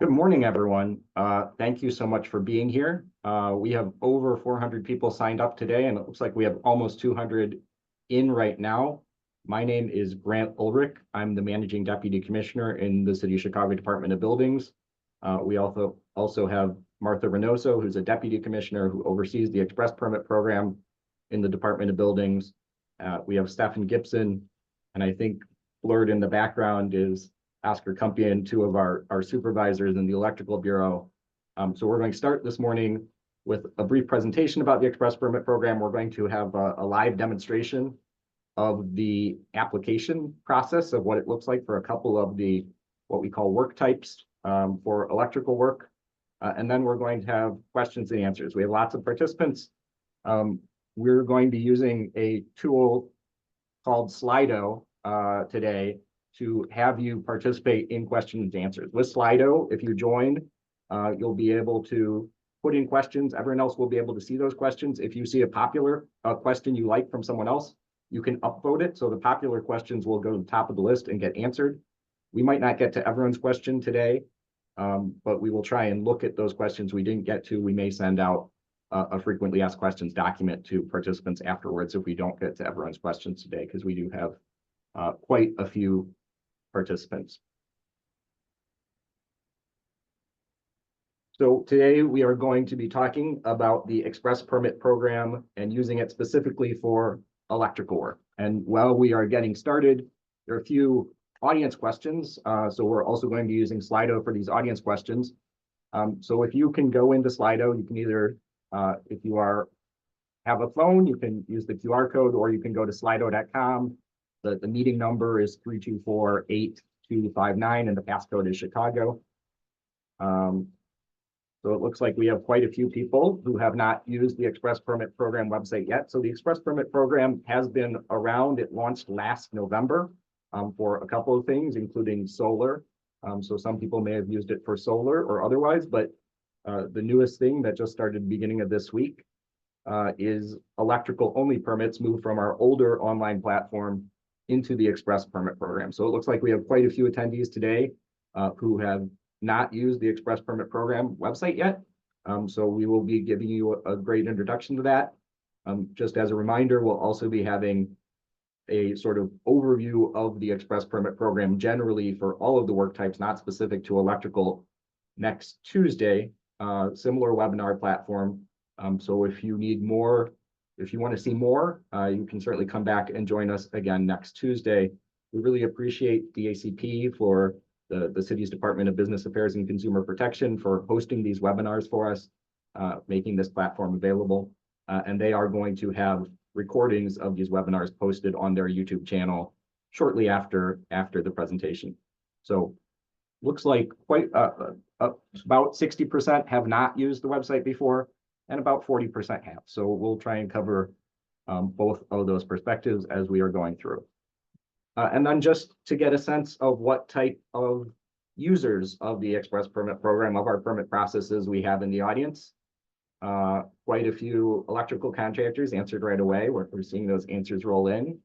Good morning, everyone. Thank you so much for being here. We have over 400 people signed up today, and it looks like we have almost 200 in right now. My name is Grant Ulrich. I'm the Managing Deputy Commissioner in the City of Chicago Department of Buildings. We also have Martha Reynoso, who's a Deputy Commissioner who oversees the Express Permit Program in the Department of Buildings. We have Stephen Gibson, and I think blurred in the background is Oscar Kumpian, two of our supervisors in the Electrical Bureau. So we're going to start this morning with a brief presentation about the Express Permit Program. We're going to have a live demonstration of the application process of what it looks like for a couple of the what we call work types for electrical work. And then we're going to have questions and answers. We have lots of participants. We're going to be using a tool called Slido today to have you participate in questions and answers. With Slido, if you join, you'll be able to put in questions. Everyone else will be able to see those questions. If you see a popular question you like from someone else, you can upvote it. So the popular questions will go to the top of the list and get answered. We might not get to everyone's question today, but we will try and look at those questions we didn't get to. We may send out a frequently asked questions document to participants afterwards if we don't get to everyone's questions today, because we do have quite a few participants. So today we are going to be talking about the Express Permit Program and using it specifically for electrical work. And while we are getting started, there are a few audience questions. So we're also going to be using Slido for these audience questions. So if you can go into Slido, you can either, if you have a phone, you can use the QR code, or you can go to slido.com. The meeting number is 324-8259, and the passcode is Chicago. So it looks like we have quite a few people who have not used the Express Permit Program website yet. So the Express Permit Program has been around. It launched last November for a couple of things, including solar. So some people may have used it for solar or otherwise, but the newest thing that just started beginning of this week is electrical only permits moved from our older online platform into the Express Permit Program. So it looks like we have quite a few attendees today who have not used the Express Permit Program website yet. So we will be giving you a great introduction to that. Just as a reminder, we'll also be having a sort of overview of the Express Permit Program generally for all of the work types, not specific to electrical, next Tuesday, similar webinar platform. So if you need more, if you want to see more, you can certainly come back and join us again next Tuesday. We really appreciate the ACP for the city's Department of Business Affairs and Consumer Protection for hosting these webinars for us, making this platform available. And they are going to have recordings of these webinars posted on their YouTube channel shortly after the presentation. So looks like quite about 60% have not used the website before, and about 40% have. So we'll try and cover both of those perspectives as we are going through. And then just to get a sense of what type of users of the Express Permit Program, of our permit processes we have in the audience. Quite a few electrical contractors answered right away. We're seeing those answers roll in.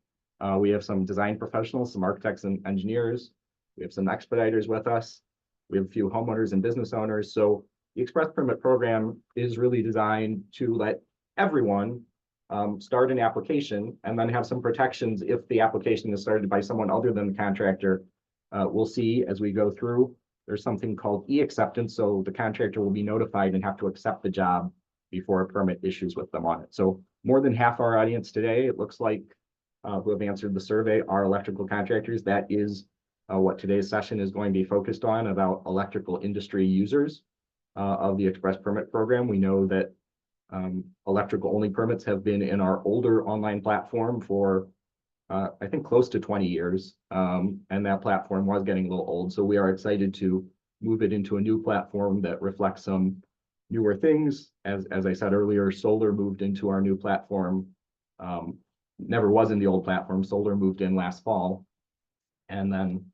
We have some design professionals, some architects and engineers. We have some expediters with us. We have a few homeowners and business owners. So the Express Permit Program is really designed to let everyone start an application and then have some protections if the application is started by someone other than the contractor. We'll see as we go through. There's something called e-acceptance, so the contractor will be notified and have to accept the job before a permit issues with them on it. So more than half our audience today, it looks like, who have answered the survey are electrical contractors. That is what today's session is going to be focused on, about electrical industry users of the Express Permit Program. We know that electrical only permits have been in our older online platform for I think close to 20 years, and that platform was getting a little old. So we are excited to move it into a new platform that reflects some newer things. As I said earlier, solar moved into our new platform, never was in the old platform. Solar moved in last fall, and then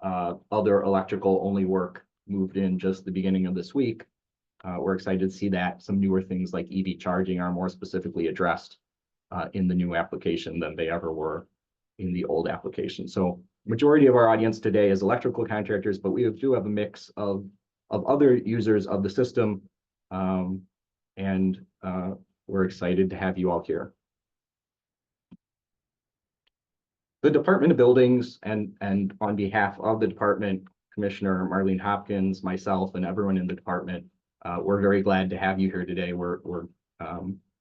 other electrical only work moved in just the beginning of this week. We're excited to see that some newer things like EV charging are more specifically addressed in the new application than they ever were in the old application. So majority of our audience today is electrical contractors, but we do have a mix of of other users of the system. And we're excited to have you all here. The Department of Buildings and on behalf of the department, Commissioner Marlene Hopkins, myself, and everyone in the department, we're very glad to have you here today. We're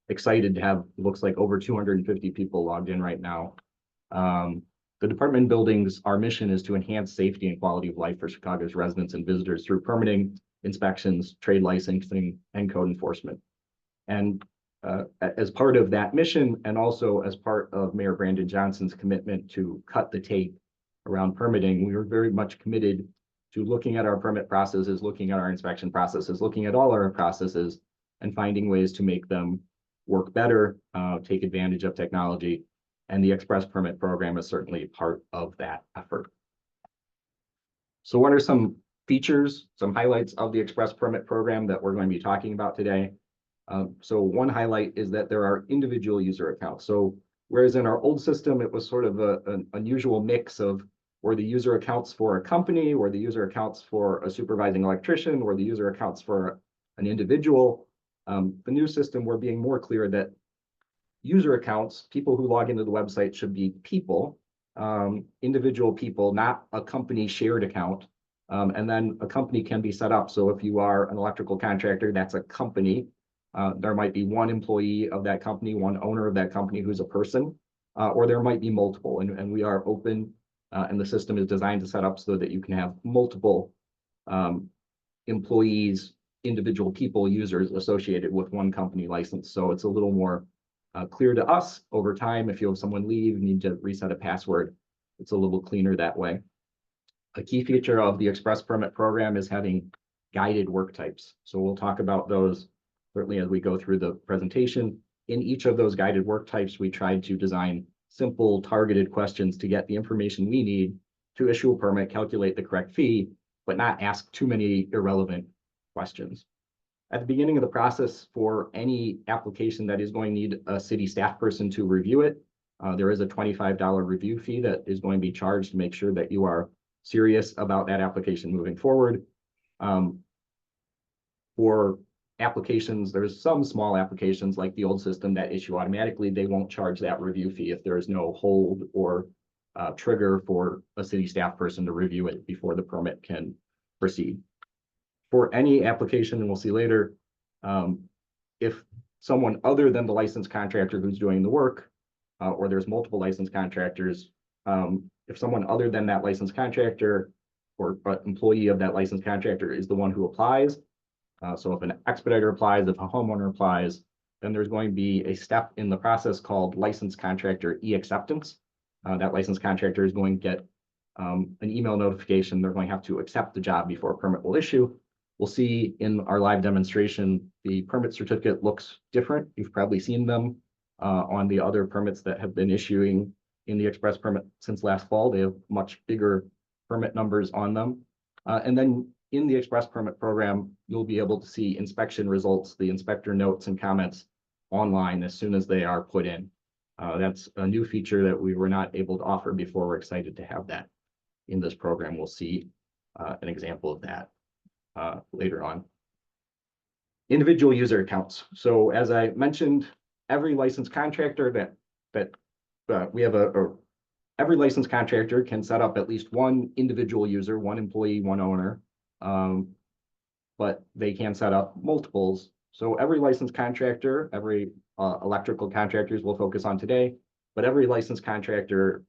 excited to have, looks like over 250 people logged in right now. The Department of Buildings, our mission is to enhance safety and quality of life for Chicago's residents and visitors through permitting, inspections, trade licensing, and code enforcement. And as part of that mission, and also as part of Mayor Brandon Johnson's commitment to cut the tape around permitting, we were very much committed to looking at our permit processes, looking at our inspection processes, looking at all our processes, and finding ways to make them work better, take advantage of technology. And the Express Permit Program is certainly part of that effort. So what are some features, some highlights of the Express Permit Program that we're going to be talking about today? So one highlight is that there are individual user accounts. So whereas in our old system, it was sort of an unusual mix of where the user accounts for a company, or the user accounts for a supervising electrician, or the user accounts for an individual. The new system, we're being more clear that user accounts, people who log into the website, should be people, individual people, not a company shared account. And then a company can be set up. So if you are an electrical contractor, that's a company. There might be one employee of that company, one owner of that company who's a person, or there might be multiple. And we are open, and the system is designed to set up so that you can have multiple employees, individual people, users associated with one company license. So it's a little more clear to us over time. If you have someone leave and need to reset a password, it's a little cleaner that way. A key feature of the Express Permit Program is having guided work types. So we'll talk about those certainly as we go through the presentation. In each of those guided work types, we tried to design simple targeted questions to get the information we need to issue a permit, calculate the correct fee, but not ask too many irrelevant questions. At the beginning of the process, for any application that is going to need a city staff person to review it, there is a $25 review fee that is going to be charged to make sure that you are serious about that application moving forward. For applications, there's some small applications like the old system that issue automatically. They won't charge that review fee if there is no hold or trigger for a city staff person to review it before the permit can proceed. For any application, and we'll see later, if someone other than the licensed contractor who's doing the work, or there's multiple licensed contractors, if someone other than that licensed contractor or employee of that licensed contractor is the one who applies, so if an expediter applies, if a homeowner applies, then there's going to be a step in the process called licensed contractor e-acceptance. That licensed contractor is going to get an email notification. They're going to have to accept the job before a permit will issue. We'll see in our live demonstration, the permit certificate looks different. You've probably seen them on the other permits that have been issuing in the Express Permit since last fall. They have much bigger permit numbers on them. And then in the Express Permit Program, you'll be able to see inspection results, the inspector notes and comments online as soon as they are put in. That's a new feature that we were not able to offer before. We're excited to have that in this program. We'll see an example of that later on. Individual user accounts. So as I mentioned, every licensed contractor every licensed contractor can set up at least one individual user, one employee, one owner, but they can set up multiples. So every licensed contractor, every electrical contractors we'll focus on today, but every licensed contractor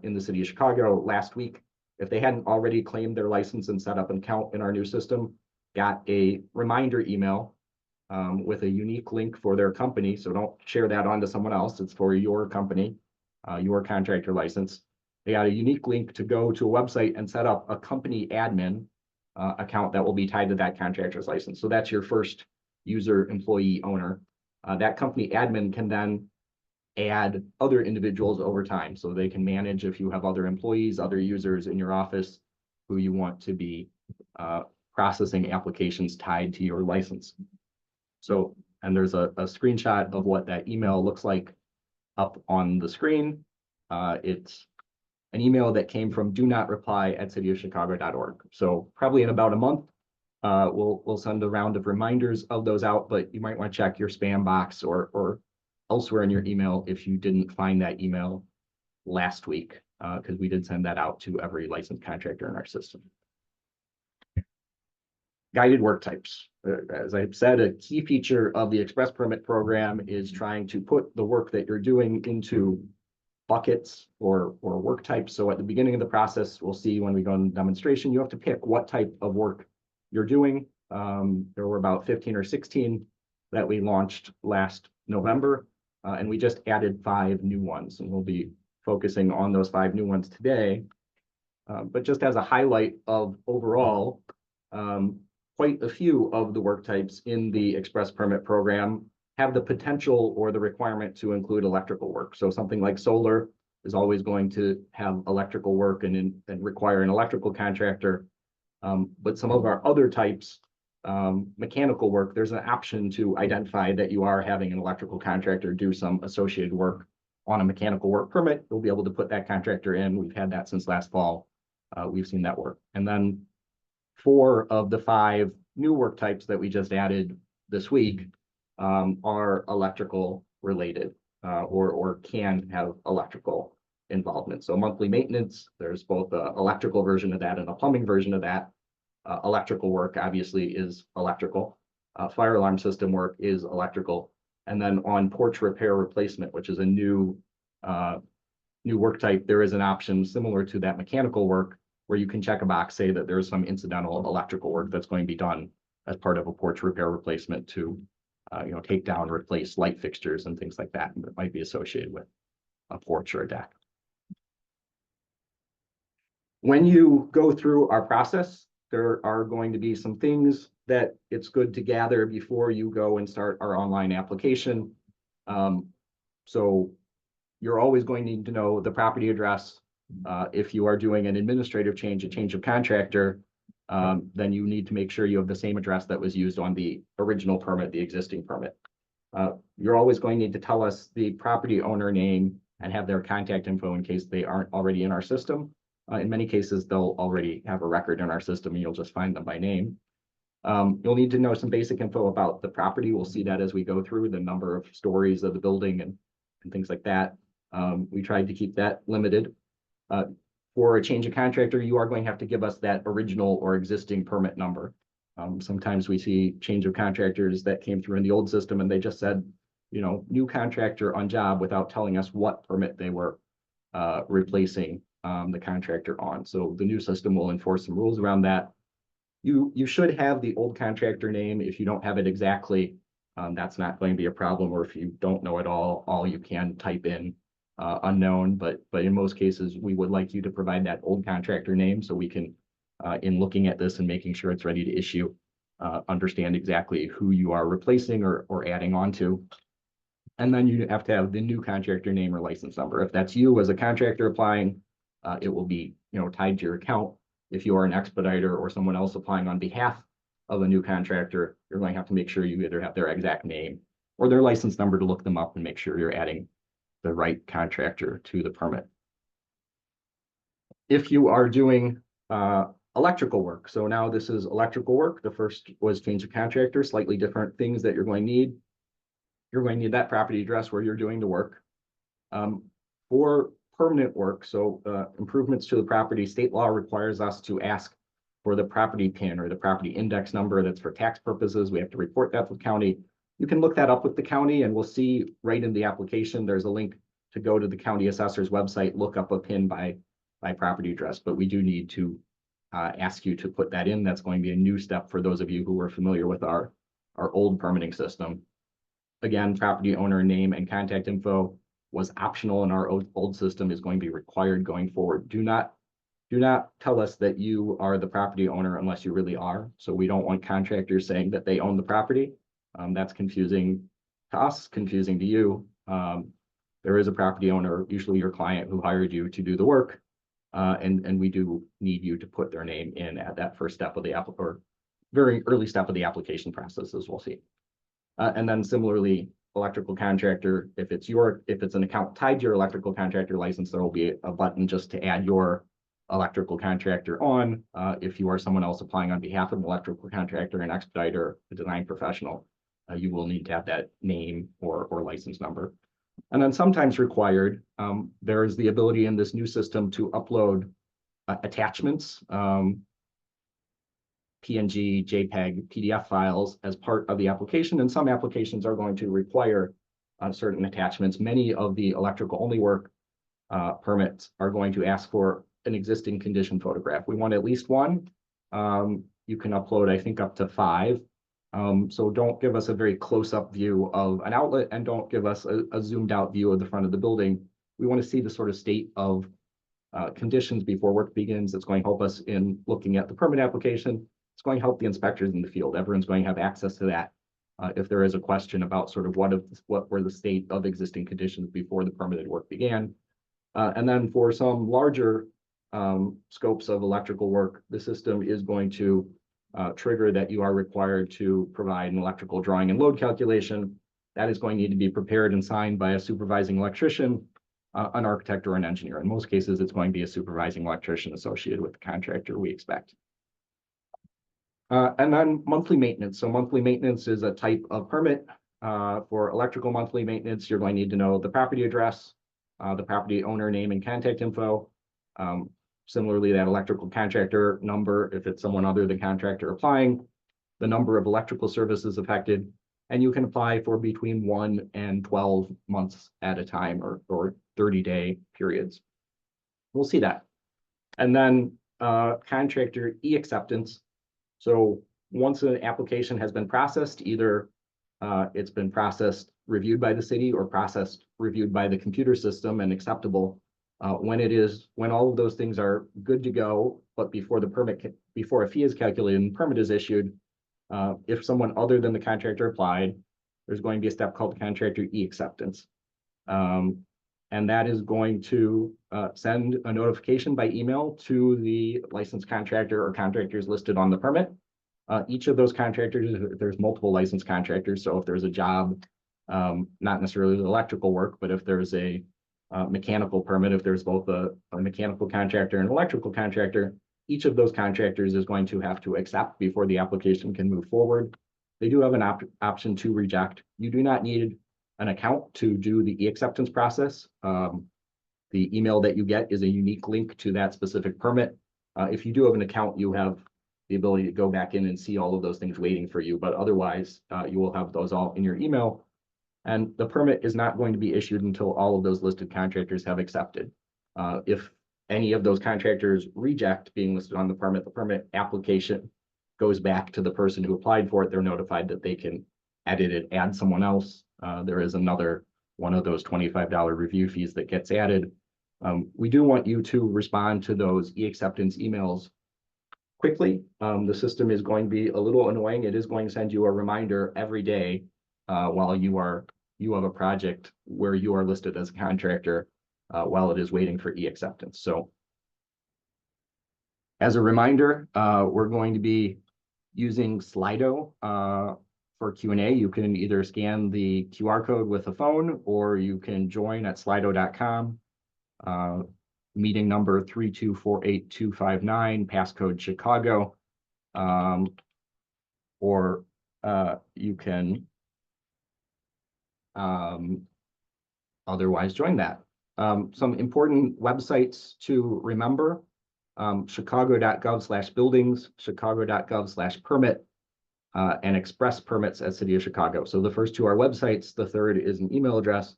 in the city of Chicago last week, if they hadn't already claimed their license and set up an account in our new system, got a reminder email with a unique link for their company. So don't share that on to someone else. It's for your company, your contractor license. They got a unique link to go to a website and set up a company admin account that will be tied to that contractor's license. So that's your first user, employee, owner. That company admin can then add other individuals over time. So they can manage if you have other employees, other users in your office who you want to be processing applications tied to your license. So, and there's a screenshot of what that email looks like up on the screen. It's an email that came from do not reply at cityofchicago.org. So probably in about a month, We'll send a round of reminders of those out, but you might want to check your spam box or elsewhere in your email if you didn't find that email last week, because we did send that out to every licensed contractor in our system. Guided work types. As I've said, a key feature of the express permit program is trying to put the work that you're doing into buckets or work types. So at the beginning of the process, we'll see when we go in demonstration, you have to pick what type of work you're doing. There were about 15 or 16 that we launched last November, and we just added 5 new ones, and we'll be focusing on those 5 new ones today. But just as a highlight of overall, quite a few of the work types in the express permit program have the potential or the requirement to include electrical work. So something like solar is always going to have electrical work and require an electrical contractor. But some of our other types, mechanical work, there's an option to identify that you are having an electrical contractor do some associated work on a mechanical work permit. You'll be able to put that contractor in. We've had that since last fall. We've seen that work. And then 4 of the 5 new work types that we just added this week are electrical related or can have electrical involvement. So monthly maintenance, there's both an electrical version of that and a plumbing version of that. Electrical work obviously is electrical. Fire alarm system work is electrical. And then on porch repair replacement, which is a new work type, there is an option similar to that mechanical work where you can check a box, say that there's some incidental electrical work that's going to be done as part of a porch repair replacement to take down, replace light fixtures and things like that that might be associated with a porch or a deck. When you go through our process, there are going to be some things that it's good to gather before you go and start our online application. So you're always going to need to know the property address. If you are doing an administrative change, a change of contractor, then you need to make sure you have the same address that was used on the original permit, the existing permit. You're always going to need to tell us the property owner name and have their contact info in case they aren't already in our system. In many cases, they'll already have a record in our system and you'll just find them by name. You'll need to know some basic info about the property. We'll see that as we go through the number of stories of the building and things like that. We tried to keep that limited. For a change of contractor, you are going to have to give us that original or existing permit number. Sometimes we see change of contractors that came through in the old system and they just said, new contractor on job without telling us what permit they were replacing the contractor on. So the new system will enforce some rules around that. You should have the old contractor name. If you don't have it exactly, that's not going to be a problem. Or if you don't know it all you can type in unknown, but in most cases, we would like you to provide that old contractor name so we can, in looking at this and making sure it's ready to issue, understand exactly who you are replacing or adding on to. And then you have to have the new contractor name or license number. If that's you as a contractor applying, it will be tied to your account. If you are an expediter or someone else applying on behalf of a new contractor, you're going to have to make sure you either have their exact name or their license number to look them up and make sure you're adding the right contractor to the permit. If you are doing electrical work, so now this is electrical work. The first was change of contractor, slightly different things that you're going to need. You're going to need that property address where you're doing the work. For permanent work, so improvements to the property, state law requires us to ask for the property PIN or the property index number. That's for tax purposes. We have to report that to the county. You can look that up with the county and we'll see right in the application, there's a link to go to the county assessor's website, look up a PIN by property address, but we do need to ask you to put that in. That's going to be a new step for those of you who are familiar with our old permitting system. Again, property owner name and contact info was optional in our old system, is going to be required going forward. Do not tell us that you are the property owner unless you really are. So we don't want contractors saying that they own the property. That's confusing to us, confusing to you. There is a property owner, usually your client, who hired you to do the work. And we do need you to put their name in at that first step of the or very early step of the application process, as we'll see. And then similarly, electrical contractor, if it's an account tied to your electrical contractor license, there will be a button just to add your electrical contractor on. If you are someone else applying on behalf of an electrical contractor, an expediter, a design professional, you will need to have that name or license number. And then sometimes required, there is the ability in this new system to upload attachments, PNG, JPEG, PDF files as part of the application. And some applications are going to require certain attachments. Many of the electrical only work permits are going to ask for an existing condition photograph. We want at least one. You can upload, I think, up to 5. So don't give us a very close-up view of an outlet, and don't give us a zoomed out view of the front of the building. We want to see the sort of state of conditions before work begins. It's going to help us in looking at the permit application. It's going to help the inspectors in the field. Everyone's going to have access to that. If there is a question about sort of what were the state of existing conditions before the permitted work began. And then for some larger scopes of electrical work, the system is going to trigger that you are required to provide an electrical drawing and load calculation. That is going to need to be prepared and signed by a supervising electrician, an architect, or an engineer. In most cases, it's going to be a supervising electrician associated with the contractor, we expect. And then monthly maintenance. So monthly maintenance is a type of permit. For electrical monthly maintenance, you're going to need to know the property address, the property owner name and contact info. Similarly, that electrical contractor number, if it's someone other than contractor applying, the number of electrical services affected, and you can apply for between 1 and 12 months at a time, or 30-day periods. We'll see that. And then contractor e-acceptance. So once an application has been processed, either it's been processed, reviewed by the city, or processed, reviewed by the computer system and acceptable. When all of those things are good to go, but before a fee is calculated and permit is issued, if someone other than the contractor applied, there's going to be a step called contractor e-acceptance. And that is going to send a notification by email to the licensed contractor or contractors listed on the permit. Each of those contractors, there's multiple licensed contractors. So if there's a job, not necessarily the electrical work, but if there's a mechanical permit, if there's both a mechanical contractor and electrical contractor, each of those contractors is going to have to accept before the application can move forward. They do have an option to reject. You do not need an account to do the e-acceptance process. The email that you get is a unique link to that specific permit. If you do have an account, you have the ability to go back in and see all of those things waiting for you, but otherwise you will have those all in your email. And the permit is not going to be issued until all of those listed contractors have accepted. If any of those contractors reject being listed on the permit application goes back to the person who applied for it. They're notified that they can edit it, add someone else. There is another one of those $25 review fees that gets added. We do want you to respond to those e-acceptance emails quickly. The system is going to be a little annoying. It is going to send you a reminder every day while you have a project where you are listed as a contractor while it is waiting for e-acceptance. So as a reminder, we're going to be using Slido for Q&A. You can either scan the QR code with a phone, or you can join at slido.com. Meeting number 3248259, passcode Chicago. Or you can otherwise join that. Some important websites to remember: chicago.gov/buildings, chicago.gov/permit, and express permits at City of Chicago. So the first two are websites. The third is an email address.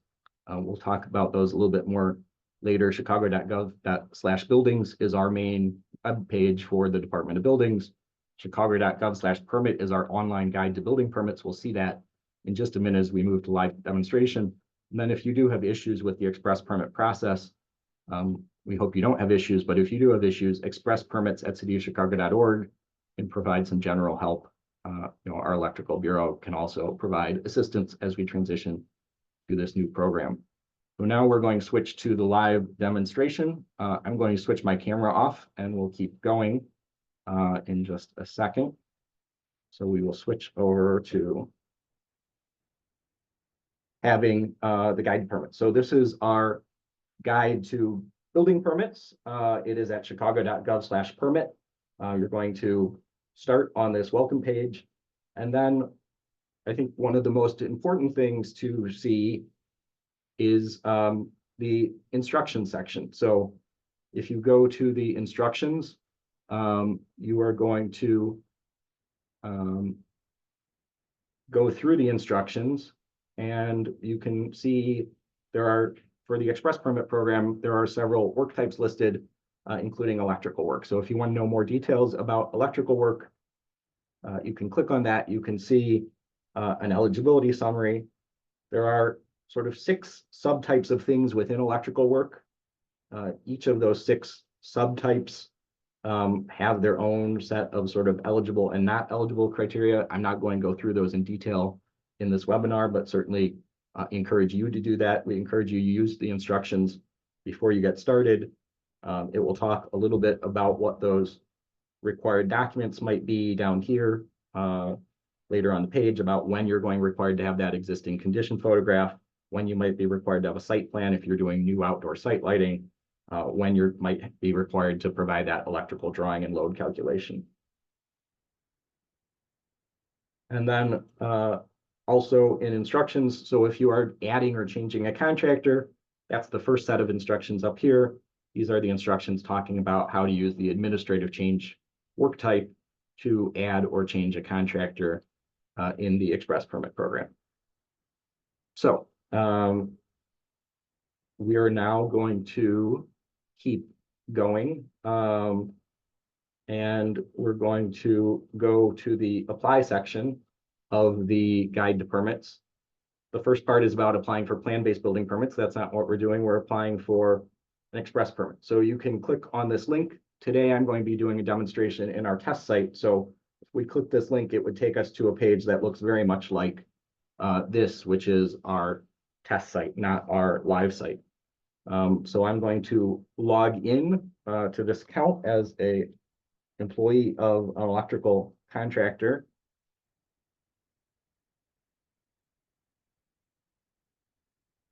We'll talk about those a little bit more later. Chicago.gov/buildings is our main web page for the Department of Buildings. Chicago.gov/permit is our online guide to building permits. We'll see that in just a minute as we move to live demonstration. And then if you do have issues with the express permit process, we hope you don't have issues, but if you do have issues, expresspermits@cityofchicago.org can provide some general help. Our electrical bureau can also provide assistance as we transition to this new program. So now we're going to switch to the live demonstration. I'm going to switch my camera off and we'll keep going in just a second. So we will switch over to having the guide permit. So this is our guide to building permits. It is at chicago.gov/permit. You're going to start on this welcome page. And then I think one of the most important things to see is the instruction section. So if you go to the instructions, you are going to go through the instructions, and you can see there are, for the express permit program, there are several work types listed, including electrical work. So if you want to know more details about electrical work, you can click on that. You can see an eligibility summary. There are sort of 6 subtypes of things within electrical work. Each of those 6 subtypes have their own set of sort of eligible and not eligible criteria. I'm not going to go through those in detail in this webinar, but certainly encourage you to do that. We encourage you to use the instructions before you get started. It will talk a little bit about what those required documents might be down here later on the page, about when you're going required to have that existing condition photograph, when you might be required to have a site plan if you're doing new outdoor site lighting, when you might be required to provide that electrical drawing and load calculation. And then also in instructions, so if you are adding or changing a contractor, that's the first set of instructions up here. These are the instructions talking about how to use the administrative change work type to add or change a contractor in the express permit program. So we are now going to keep going, and we're going to go to the apply section of the guide to permits. The first part is about applying for plan-based building permits. That's not what we're doing. We're applying for an express permit. So you can click on this link. Today, I'm going to be doing a demonstration in our test site. So if we click this link, it would take us to a page that looks very much like this, which is our test site, not our live site. So I'm going to log in to this account as an employee of an electrical contractor.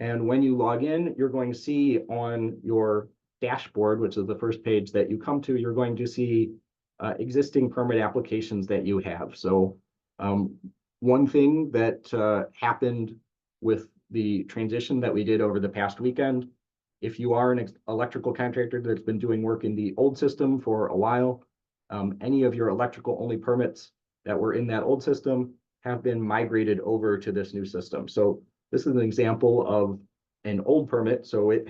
And when you log in, you're going to see on your dashboard, which is the first page that you come to, you're going to see existing permit applications that you have. So one thing that happened with the transition that we did over the past weekend, if you are an electrical contractor that's been doing work in the old system for a while, any of your electrical only permits that were in that old system have been migrated over to this new system. So this is an example of an old permit. So it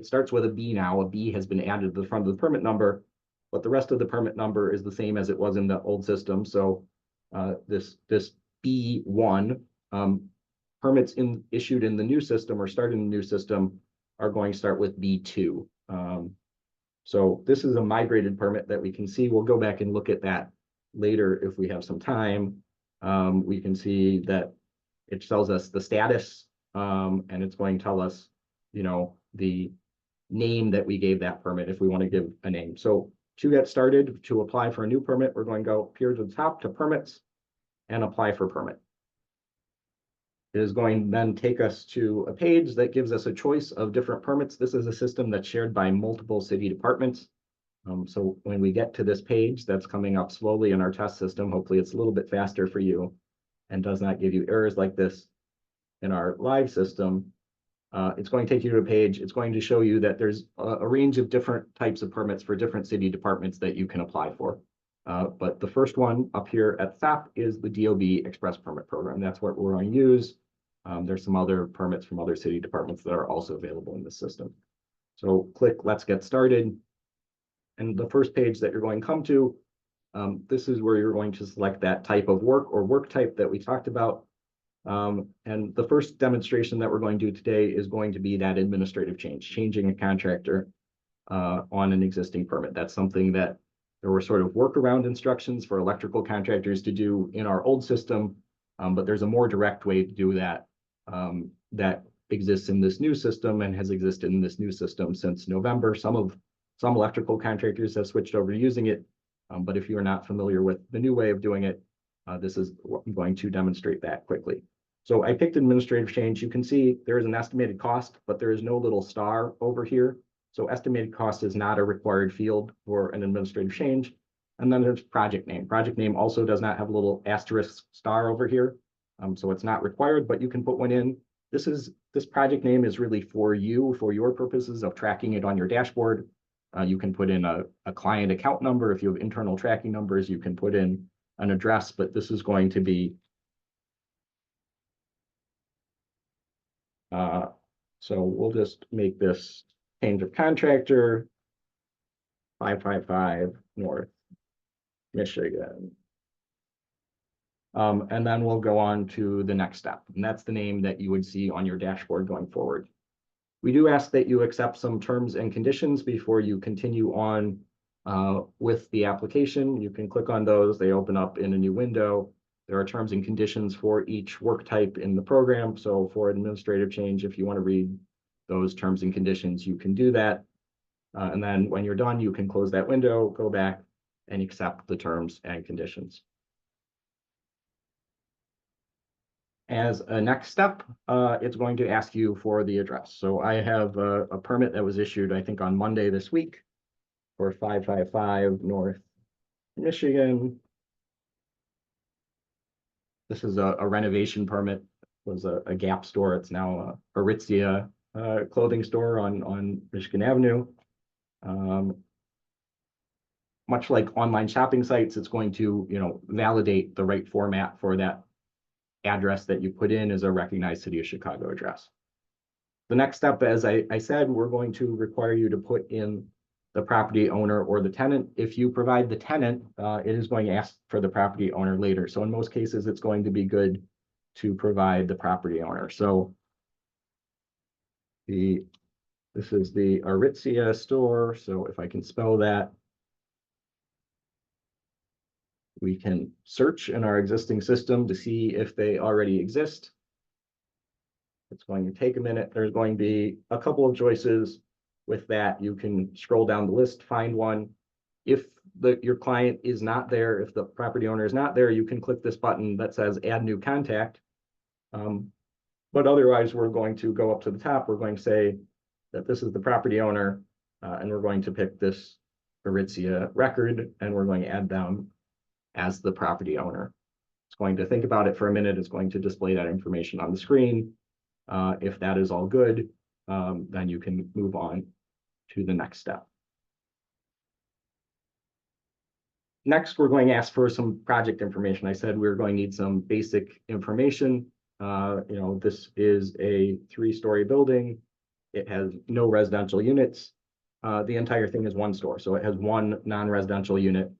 starts with a B now. A B has been added to the front of the permit number, but the rest of the permit number is the same as it was in the old system. So this B1 permits issued in the new system or started in the new system are going to start with B2. So this is a migrated permit that we can see. We'll go back and look at that later if we have some time. We can see that it tells us the status, and it's going to tell us, the name that we gave that permit if we want to give a name. So to get started, to apply for a new permit, we're going to go up here to the top to permits and apply for permit. It is going to then take us to a page that gives us a choice of different permits. This is a system that's shared by multiple city departments. So when we get to this page that's coming up slowly in our test system, hopefully it's a little bit faster for you and does not give you errors like this in our live system. It's going to take you to a page. It's going to show you that there's a range of different types of permits for different city departments that you can apply for. But the first one up here at the top is the DOB Express Permit Program. That's what we're going to use. There's some other permits from other city departments that are also available in this system. So click Let's Get Started. And the first page that you're going to come to, this is where you're going to select that type of work or work type that we talked about. And the first demonstration that we're going to do today is going to be that administrative change, changing a contractor on an existing permit. That's something that there were sort of workaround instructions for electrical contractors to do in our old system, but there's a more direct way to do that that exists in this new system and has existed in this new system since November. Some electrical contractors have switched over to using it, but if you are not familiar with the new way of doing it, this is I'm going to demonstrate that quickly. So I picked administrative change. You can see there is an estimated cost, but there is no little star over here. So estimated cost is not a required field for an administrative change. And then there's project name. Project name also does not have a little asterisk star over here. So it's not required, but you can put one in. This project name is really for you, for your purposes of tracking it on your dashboard. You can put in a client account number. If you have internal tracking numbers, you can put in an address, but this is going to be so we'll just make this change of contractor 555 North Michigan. And then we'll go on to the next step, and that's the name that you would see on your dashboard going forward. We do ask that you accept some terms and conditions before you continue on with the application. You can click on those. They open up in a new window. There are terms and conditions for each work type in the program. So for administrative change, if you want to read those terms and conditions, you can do that. And then when you're done, you can close that window, go back and accept the terms and conditions. As a next step, it's going to ask you for the address. So I have a permit that was issued, I think, on Monday this week for 555 North Michigan. This is a renovation permit. It was a Gap store. It's now a Aritzia clothing store on Michigan Avenue. Much like online shopping sites, it's going to, validate the right format for that address that you put in as a recognized City of Chicago address. The next step, as I said, we're going to require you to put in the property owner or the tenant. If you provide the tenant, it is going to ask for the property owner later. So in most cases, it's going to be good to provide the property owner. So this is the Aritzia store. So if I can spell that, we can search in our existing system to see if they already exist. It's going to take a minute. There's going to be a couple of choices with that. You can scroll down the list, find one. If your client is not there, if the property owner is not there, you can click this button that says add new contact. But otherwise, we're going to go up to the top. We're going to say that this is the property owner, and we're going to pick this Aritzia record, and we're going to add them as the property owner. It's going to think about it for a minute. It's going to display that information on the screen. If that is all good, then you can move on to the next step. Next, we're going to ask for some project information. I said we're going to need some basic information. This is a 3-story building. It has no residential units. The entire thing is one store, so it has one non-residential unit.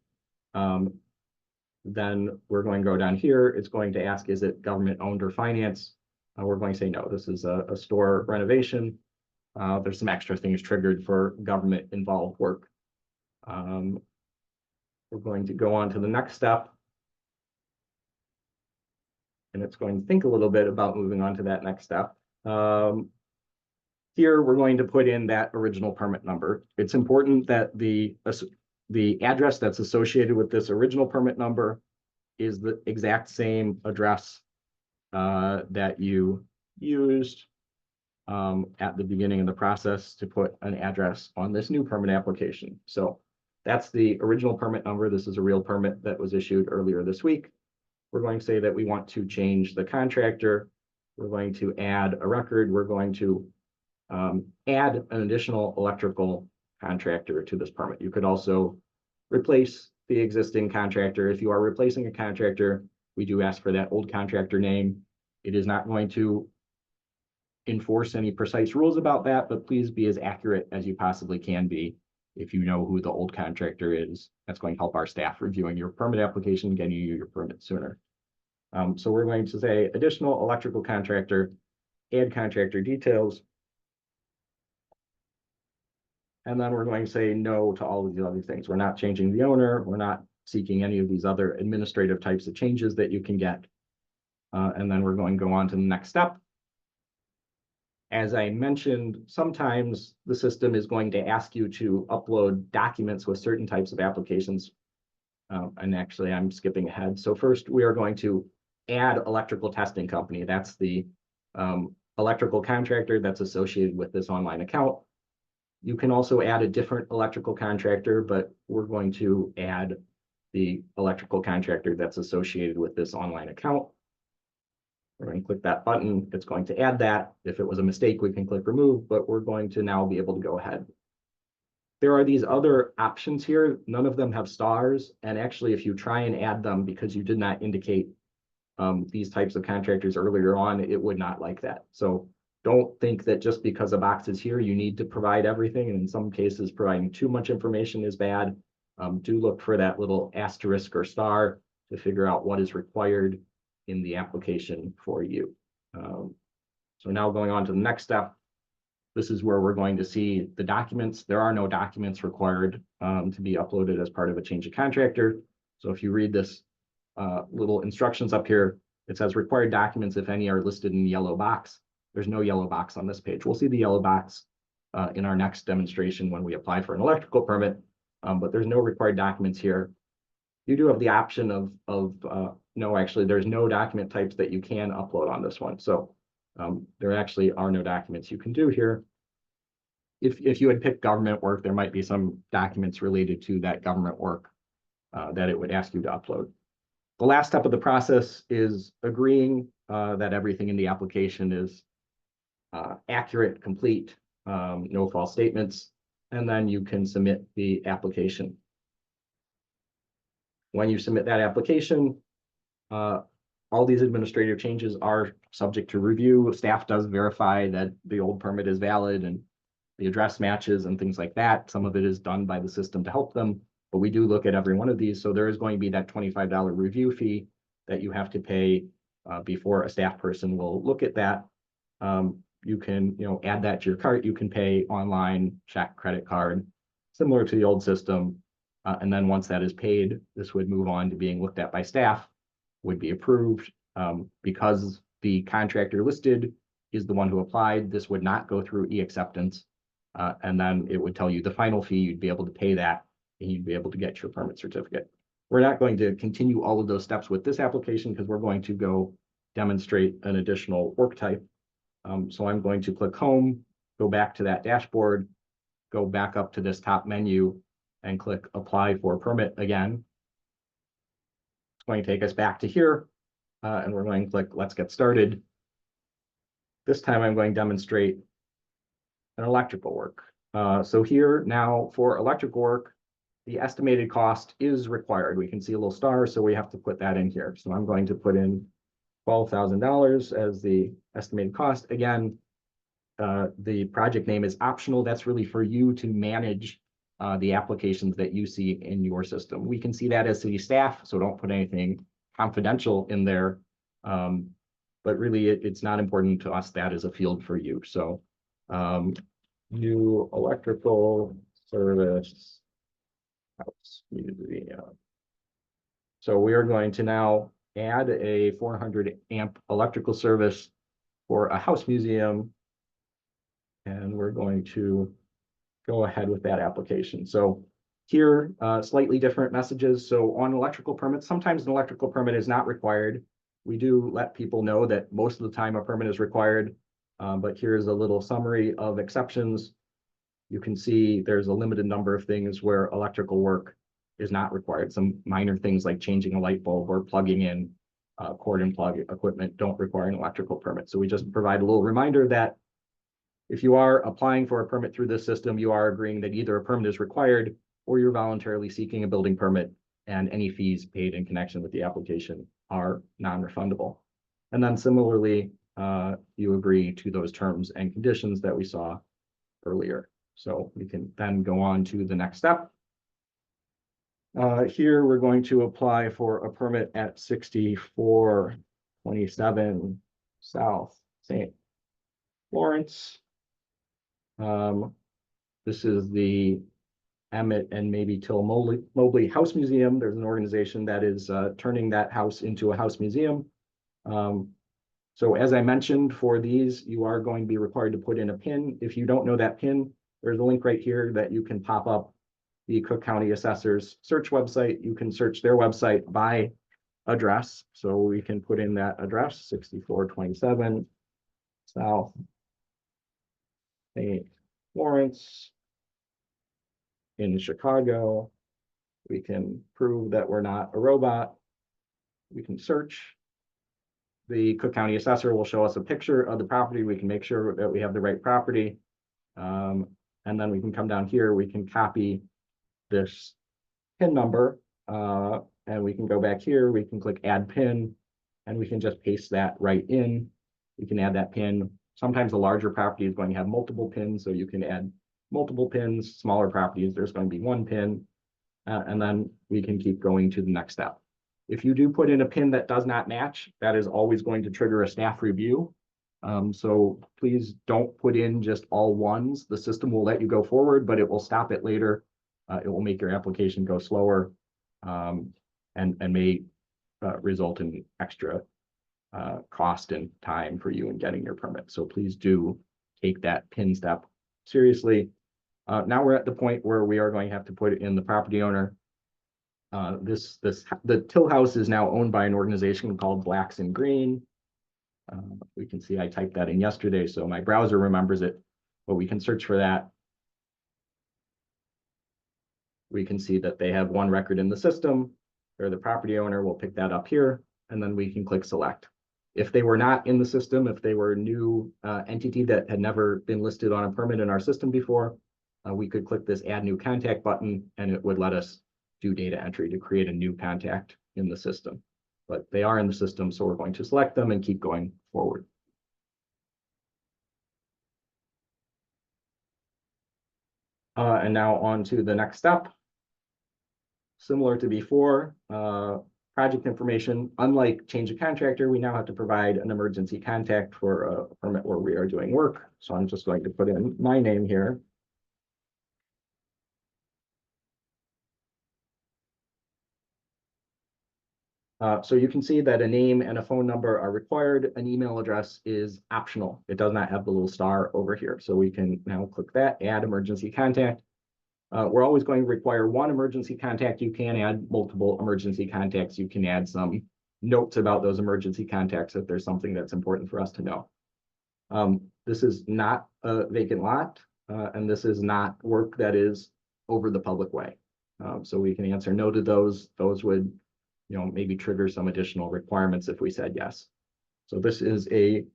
Then we're going to go down here. It's going to ask, is it government owned or financed? We're going to say no, this is a store renovation. There's some extra things triggered for government involved work. We're going to go on to the next step. And it's going to think a little bit about moving on to that next step. Here, we're going to put in that original permit number. It's important that the address that's associated with this original permit number is the exact same address that you used at the beginning of the process to put an address on this new permit application. So that's the original permit number. This is a real permit that was issued earlier this week. We're going to say that we want to change the contractor. We're going to add a record. We're going to add an additional electrical contractor to this permit. You could also replace the existing contractor. If you are replacing a contractor, we do ask for that old contractor name. It is not going to enforce any precise rules about that, but please be as accurate as you possibly can be. If you know who the old contractor is, that's going to help our staff reviewing your permit application, getting you your permit sooner. So we're going to say additional electrical contractor, add contractor details. And then we're going to say no to all of the other things. We're not changing the owner. We're not seeking any of these other administrative types of changes that you can get. And then we're going to go on to the next step. As I mentioned, sometimes the system is going to ask you to upload documents with certain types of applications. And actually, I'm skipping ahead. So first, we are going to add electrical testing company. That's the electrical contractor that's associated with this online account. You can also add a different electrical contractor, but we're going to add the electrical contractor that's associated with this online account. We're going to click that button. It's going to add that. If it was a mistake, we can click remove, but we're going to now be able to go ahead. There are these other options here. None of them have stars. And actually, if you try and add them because you did not indicate these types of contractors earlier on, it would not like that. So don't think that just because a box is here, you need to provide everything. And in some cases, providing too much information is bad. Do look for that little asterisk or star to figure out what is required in the application for you. So now going on to the next step, this is where we're going to see the documents. There are no documents required to be uploaded as part of a change of contractor. So if you read this little instructions up here, it says required documents, if any, are listed in the yellow box. There's no yellow box on this page. We'll see the yellow box in our next demonstration when we apply for an electrical permit, but there's no required documents here. You do have the option of no, actually, there's no document types that you can upload on this one. So there actually are no documents you can do here. If you had picked government work, there might be some documents related to that government work that it would ask you to upload. The last step of the process is agreeing that everything in the application is accurate, complete, no false statements, and then you can submit the application. When you submit that application, all these administrative changes are subject to review. Staff does verify that the old permit is valid and the address matches and things like that. Some of it is done by the system to help them, but we do look at every one of these. So there is going to be that $25 review fee that you have to pay before a staff person will look at that. You can, add that to your cart. You can pay online, check, credit card, similar to the old system. And then once that is paid, this would move on to being looked at by staff, would be approved. Because the contractor listed is the one who applied, this would not go through e-acceptance. And then it would tell you the final fee, you'd be able to pay that, and you'd be able to get your permit certificate. We're not going to continue all of those steps with this application because we're going to go demonstrate an additional work type. So I'm going to click home, go back to that dashboard, go back up to this top menu and click apply for permit again. It's going to take us back to here and we're going to click let's get started. This time I'm going to demonstrate an electrical work. So here now for electrical work, the estimated cost is required. We can see a little star, so we have to put that in here. So I'm going to put in $12,000 as the estimated cost. Again, the project name is optional. That's really for you to manage the applications that you see in your system. We can see that as city staff, so don't put anything confidential in there. But really, it's not important to us. That is a field for you. So new electrical service house museum. So we are going to now add a 400 amp electrical service for a house museum. And we're going to go ahead with that application. So here, slightly different messages. So on electrical permits, sometimes an electrical permit is not required. We do let people know that most of the time a permit is required, but here's a little summary of exceptions. You can see there's a limited number of things where electrical work is not required. Some minor things like changing a light bulb or plugging in cord and plug equipment don't require an electrical permit. So we just provide a little reminder that if you are applying for a permit through this system, you are agreeing that either a permit is required or you're voluntarily seeking a building permit, and any fees paid in connection with the application are non-refundable. And then similarly, you agree to those terms and conditions that we saw earlier. So we can then go on to the next step. Here we're going to apply for a permit at 6427 South St. Lawrence. This is the Emmett and maybe Till Mobley House Museum. There's an organization that is turning that house into a house museum. So as I mentioned, for these, you are going to be required to put in a PIN. If you don't know that PIN, there's a link right here that you can pop up the Cook County Assessor's search website. You can search their website by address. So we can put in that address, 6427 South St. Lawrence. in Chicago. We can prove that we're not a robot. We can search. The Cook County Assessor will show us a picture of the property. We can make sure that we have the right property. And then we can come down here, we can copy this PIN number, and we can go back here, we can click add PIN, and we can just paste that right in. We can add that PIN. Sometimes a larger property is going to have multiple PINs, so you can add multiple PINs. Smaller properties, there's going to be one PIN, and then we can keep going to the next step. If you do put in a PIN that does not match, that is always going to trigger a staff review. So please don't put in just all ones. The system will let you go forward, but it will stop it later. It will make your application go slower, and may result in extra cost and time for you in getting your permit. So please do take that PIN step seriously. Now we're at the point where we are going to have to put in the property owner. The Till House is now owned by an organization called Blacks in Green. We can see I typed that in yesterday, so my browser remembers it, but we can search for that. We can see that they have one record in the system. They're the property owner. We'll pick that up here, and then we can click select. If they were not in the system, if they were a new entity that had never been listed on a permit in our system before, we could click this add new contact button, and it would let us do data entry to create a new contact in the system. But they are in the system, so we're going to select them and keep going forward. And now on to the next step. Similar to before, project information. Unlike change of contractor, we now have to provide an emergency contact for a permit where we are doing work. So I'm just going to put in my name here. So you can see that a name and a phone number are required. An email address is optional. It does not have the little star over here. So we can now click that, add emergency contact. We're always going to require one emergency contact. You can add multiple emergency contacts. You can add some notes about those emergency contacts if there's something that's important for us to know. This is not a vacant lot, and this is not work that is over the public way. So we can answer no to those. Those would, maybe trigger some additional requirements if we said yes. So this is a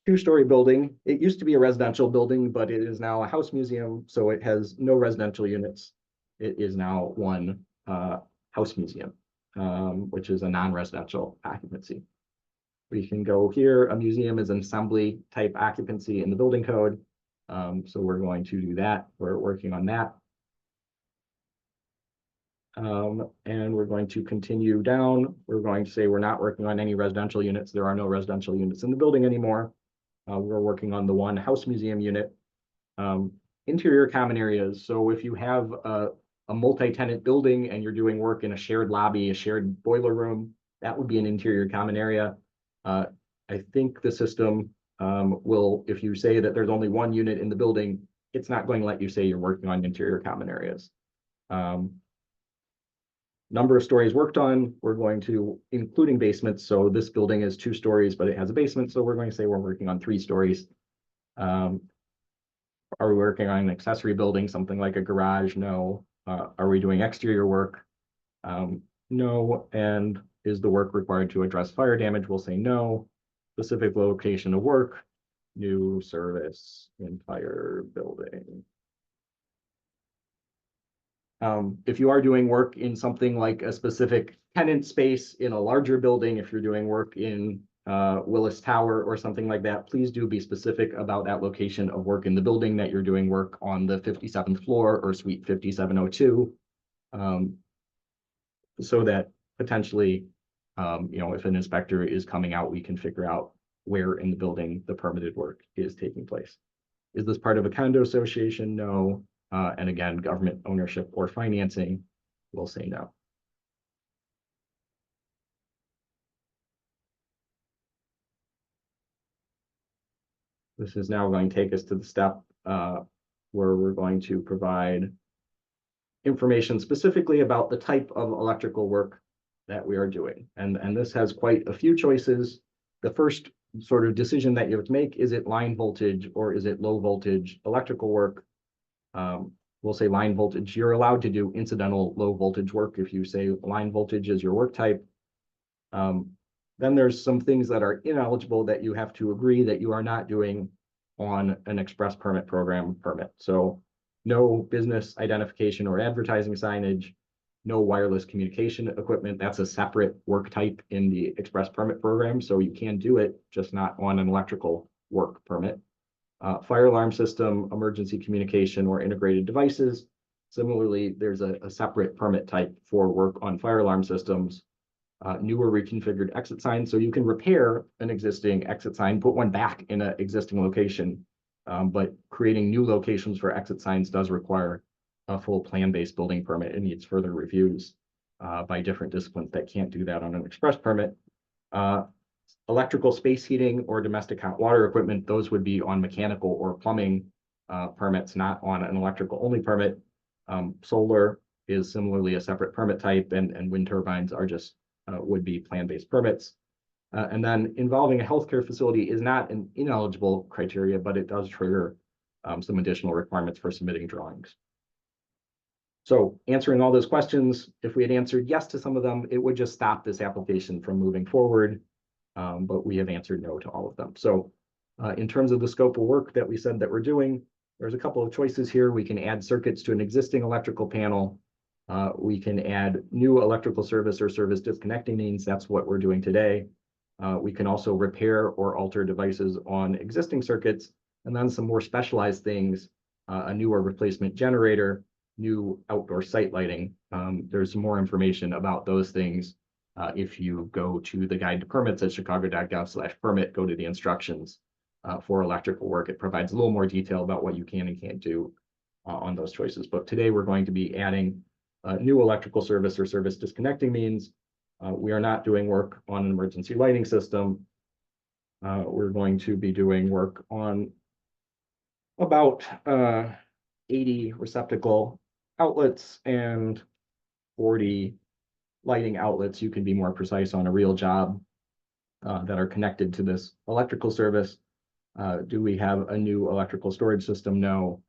two-story building. It used to be a residential building, but it is now a house museum, so it has no residential units. It is now one house museum, which is a non-residential occupancy. We can go here. A museum is an assembly type occupancy in the building code. So we're going to do that. We're working on that. And we're going to continue down. We're going to say we're not working on any residential units. There are no residential units in the building anymore. We're working on the one house museum unit. Interior common areas. So if you have a multi-tenant building and you're doing work in a shared lobby, a shared boiler room, that would be an interior common area. I think the system will, if you say that there's only one unit in the building, it's not going to let you say you're working on interior common areas. Number of stories worked on, we're going to, including basements. So this building is 2 stories, but it has a basement. So we're going to say we're working on 3 stories. Are we working on an accessory building, something like a garage? No. Are we doing exterior work? No. And is the work required to address fire damage? We'll say no. Specific location of work, new service, entire building. If you are doing work in something like a specific tenant space in a larger building, if you're doing work in Willis Tower or something like that, please do be specific about that location of work in the building, that you're doing work on the 57th floor or suite 5702, so that potentially, if an inspector is coming out, we can figure out where in the building the permitted work is taking place. Is this part of a condo association? No. And again, government ownership or financing, we'll say no. This is now going to take us to the step where we're going to provide information specifically about the type of electrical work that we are doing. And this has quite a few choices. The first sort of decision that you have to make, is it line voltage or is it low voltage electrical work? we'll say line voltage. You're allowed to do incidental low voltage work if you say line voltage is your work type. Then there's some things that are ineligible that you have to agree that you are not doing on an express permit program permit. So no business identification or advertising signage, no wireless communication equipment. That's a separate work type in the express permit program. So you can do it, just not on an electrical work permit. Fire alarm system, emergency communication, or integrated devices. Similarly, there's a separate permit type for work on fire alarm systems. Newer reconfigured exit signs. So you can repair an existing exit sign, put one back in an existing location, but creating new locations for exit signs does require a full plan-based building permit. It needs further reviews by different disciplines that can't do that on an express permit. Electrical space heating or domestic hot water equipment, those would be on mechanical or plumbing permits, not on an electrical only permit. Solar is similarly a separate permit type, and wind turbines are just would be plan-based permits. And then involving a healthcare facility is not an ineligible criteria, but it does trigger some additional requirements for submitting drawings. So answering all those questions, if we had answered yes to some of them, it would just stop this application from moving forward. But we have answered no to all of them. So in terms of the scope of work that we said that we're doing, there's a couple of choices here. We can add circuits to an existing electrical panel. We can add new electrical service or service disconnecting means. That's what we're doing today. We can also repair or alter devices on existing circuits, and then some more specialized things, a newer replacement generator, new outdoor site lighting. There's some more information about those things. If you go to the guide to permits at chicago.gov/permit, go to the instructions for electrical work. It provides a little more detail about what you can and can't do on those choices. But today we're going to be adding new electrical service or service disconnecting means. We are not doing work on an emergency lighting system. We're going to be doing work on about 80 receptacle outlets and 40 lighting outlets. You can be more precise on a real job that are connected to this electrical service. Do we have a new electrical storage system? No.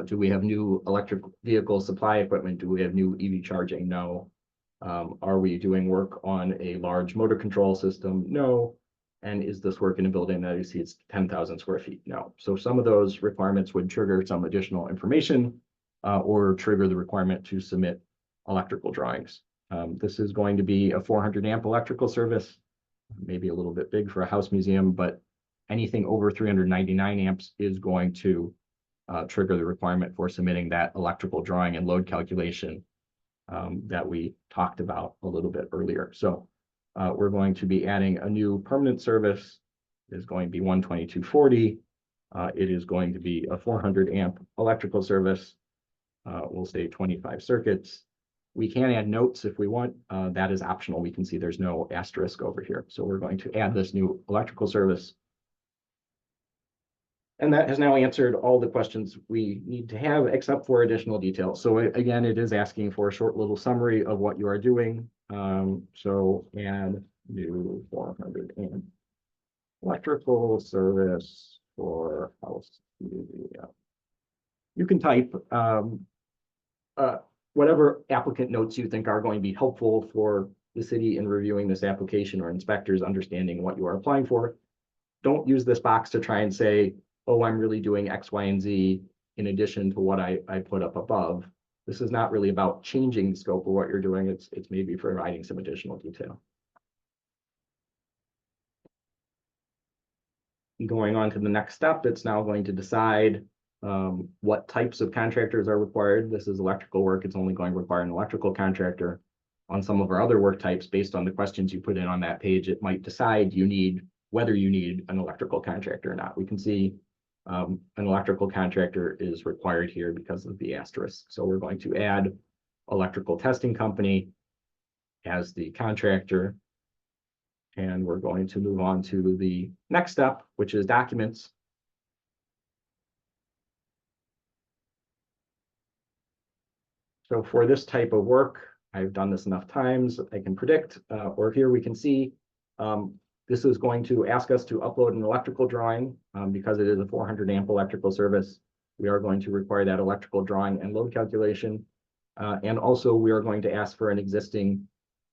Do we have new electric vehicle supply equipment? Do we have new EV charging? No. Are we doing work on a large motor control system? No. And is this work in a building that exceeds 10,000 square feet? No. So some of those requirements would trigger some additional information or trigger the requirement to submit electrical drawings. This is going to be a 400 amp electrical service, maybe a little bit big for a house museum, but anything over 399 amps is going to trigger the requirement for submitting that electrical drawing and load calculation that we talked about a little bit earlier. So we're going to be adding a new permanent service. It is going to be 12240. It is going to be a 400 amp electrical service. We'll say 25 circuits. We can add notes if we want. That is optional. We can see there's no asterisk over here. So we're going to add this new electrical service. And that has now answered all the questions we need to have, except for additional details. So again, it is asking for a short little summary of what you are doing. So add new 400 amp electrical service for house. You can type whatever applicant notes you think are going to be helpful for the city in reviewing this application or inspectors understanding what you are applying for. Don't use this box to try and say, oh, I'm really doing X, Y, and Z in addition to what I put up above. This is not really about changing the scope of what you're doing. It's maybe providing some additional detail. Going on to the next step, it's now going to decide what types of contractors are required. This is electrical work. It's only going to require an electrical contractor. On some of our other work types, based on the questions you put in on that page, it might decide whether you need an electrical contractor or not. We can see an electrical contractor is required here because of the asterisk. So we're going to add electrical testing company as the contractor. And we're going to move on to the next step, which is documents. So for this type of work, I've done this enough times, I can predict, or here we can see, this is going to ask us to upload an electrical drawing because it is a 400 amp electrical service. We are going to require that electrical drawing and load calculation. And also we are going to ask for an existing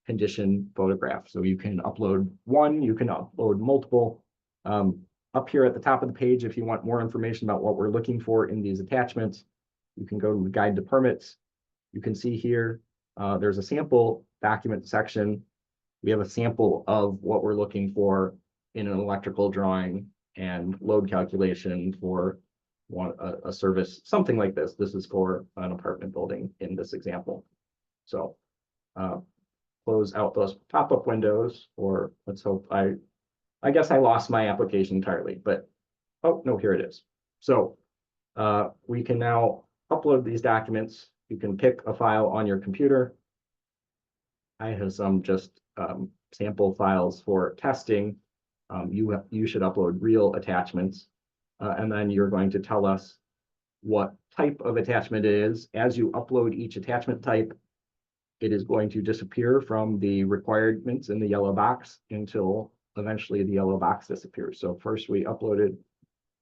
condition photograph. So you can upload one, you can upload multiple. Up here at the top of the page, if you want more information about what we're looking for in these attachments, you can go to the guide to permits. You can see here, there's a sample document section. We have a sample of what we're looking for in an electrical drawing and load calculation for a service, something like this. This is for an apartment building in this example. So close out those pop-up windows, or let's hope I guess I lost my application entirely, but oh no, here it is. So we can now upload these documents. You can pick a file on your computer. I have some just sample files for testing. You should upload real attachments, and then you're going to tell us what type of attachment it is. As you upload each attachment type, it is going to disappear from the requirements in the yellow box until eventually the yellow box disappears. So first we uploaded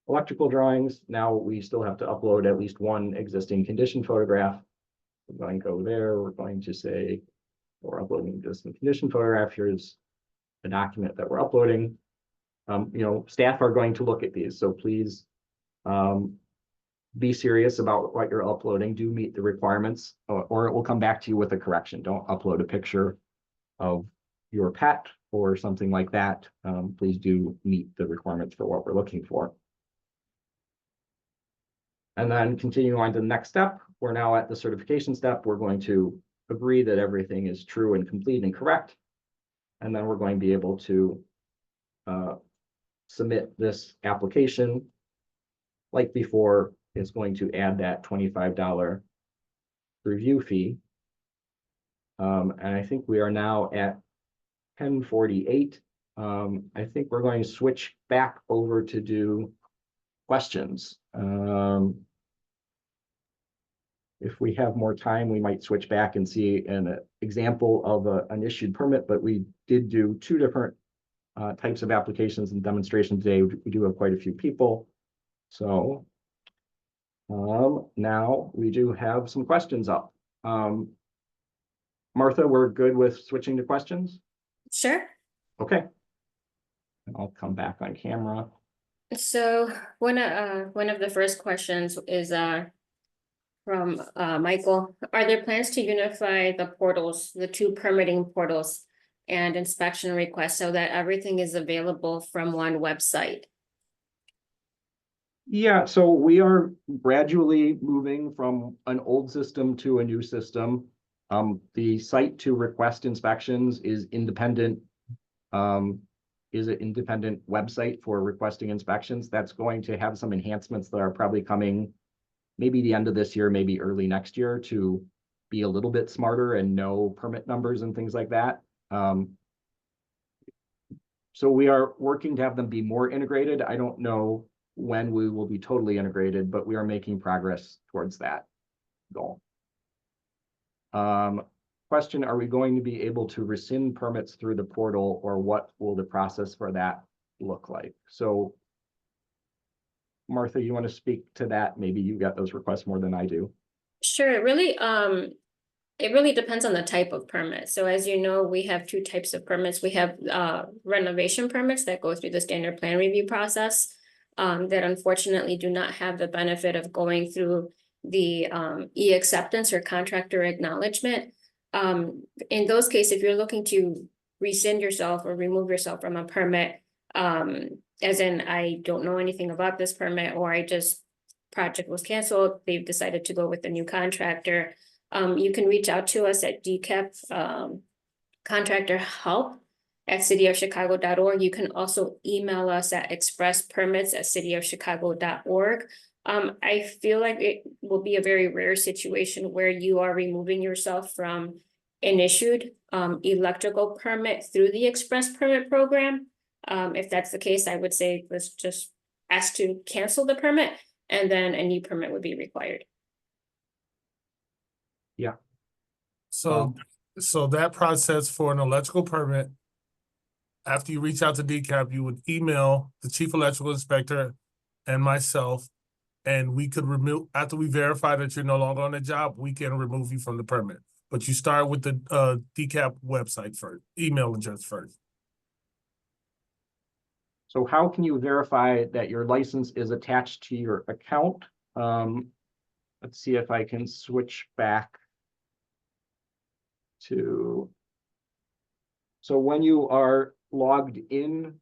electrical drawings. Now we still have to upload at least one existing condition photograph. We're going to go there. We're going to say we're uploading just a condition photograph. Here's the document that we're uploading. Staff are going to look at these, so please be serious about what you're uploading. Do meet the requirements, or it will come back to you with a correction. Don't upload a picture of your pet or something like that. Please do meet the requirements for what we're looking for. And then continue on to the next step. We're now at the certification step. We're going to agree that everything is true and complete and correct. And then we're going to be able to submit this application. Like before, it's going to add that $25 review fee. And I think we are now at 10:48. I think we're going to switch back over to do questions. If we have more time, we might switch back and see an example of an issued permit, but we did do two different types of applications and demonstrations today. We do have quite a few people. So now we do have some questions up. Martha, we're good with switching to questions? Sure. Okay. And I'll come back on camera. So one of the first questions is from Michael. Are there plans to unify the portals, the two permitting portals and inspection requests, so that everything is available from one website? Yeah, so we are gradually moving from an old system to a new system. The site to request inspections is independent, is an independent website for requesting inspections. That's going to have some enhancements that are probably coming maybe the end of this year, maybe early next year, to be a little bit smarter and know permit numbers and things like that. So we are working to have them be more integrated. I don't know when we will be totally integrated, but we are making progress towards that goal. Question, are we going to be able to rescind permits through the portal, or what will the process for that look like? So Martha, you want to speak to that? Maybe you got those requests more than I do. Sure. It really depends on the type of permit. So as you know, we have two types of permits. We have renovation permits that go through the standard plan review process that unfortunately do not have the benefit of going through the e-acceptance or contractor acknowledgement. In those cases, if you're looking to rescind yourself or remove yourself from a permit, as in I don't know anything about this permit, or project was canceled, they've decided to go with a new contractor, you can reach out to us at DCAP contractor help at cityofchicago.org. You can also email us at expresspermits@cityofchicago.org. I feel like it will be a very rare situation where you are removing yourself from an issued electrical permit through the express permit program. If that's the case, I would say let's just ask to cancel the permit, and then a new permit would be required. Yeah. So that process for an electrical permit, after you reach out to DCAP, you would email the chief electrical inspector and myself, And we could remove, after we verify that you're no longer on the job, we can remove you from the permit. But you start with the DCAP website first, email address first. So how can you verify that your license is attached to your account? Let's see if I can switch back to. So when you are logged in,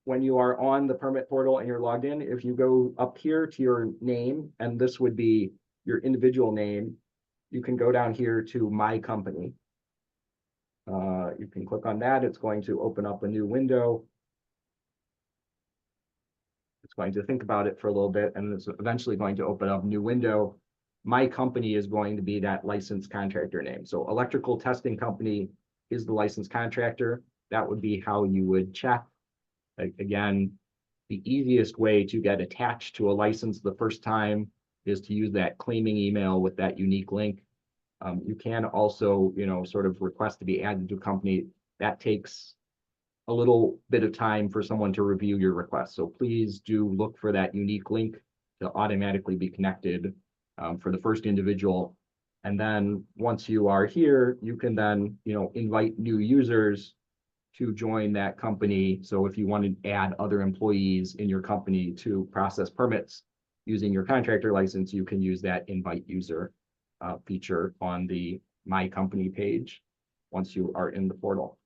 when you are on the permit portal and you're logged in, if you go up here to your name, and this would be your individual name, you can go down here to My Company. You can click on that. It's going to open up a new window. It's going to think about it for a little bit, and it's eventually going to open up a new window. My Company is going to be that licensed contractor name. So Electrical Testing Company is the licensed contractor. That would be how you would check. Again, the easiest way to get attached to a license the first time is to use that claiming email with that unique link. You can also, sort of request to be added to a company. That takes a little bit of time for someone to review your request. So please do look for that unique link to automatically be connected for the first individual. And then once you are here, you can then, invite new users to join that company. So if you want to add other employees in your company to process permits using your contractor license, you can use that invite user feature on the My Company page once you are in the portal.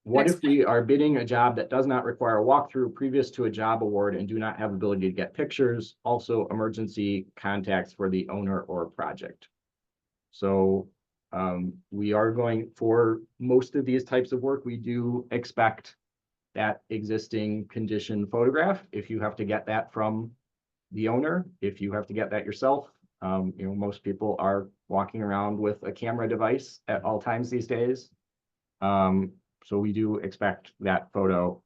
What if we are bidding a job that does not require a walkthrough previous to a job award and do not have ability to get pictures, also emergency contacts for the owner or project? So we are going, for most of these types of work, we do expect that existing condition photograph. If you have to get that from the owner, if you have to get that yourself, most people are walking around with a camera device at all times these days. So we do expect that photo.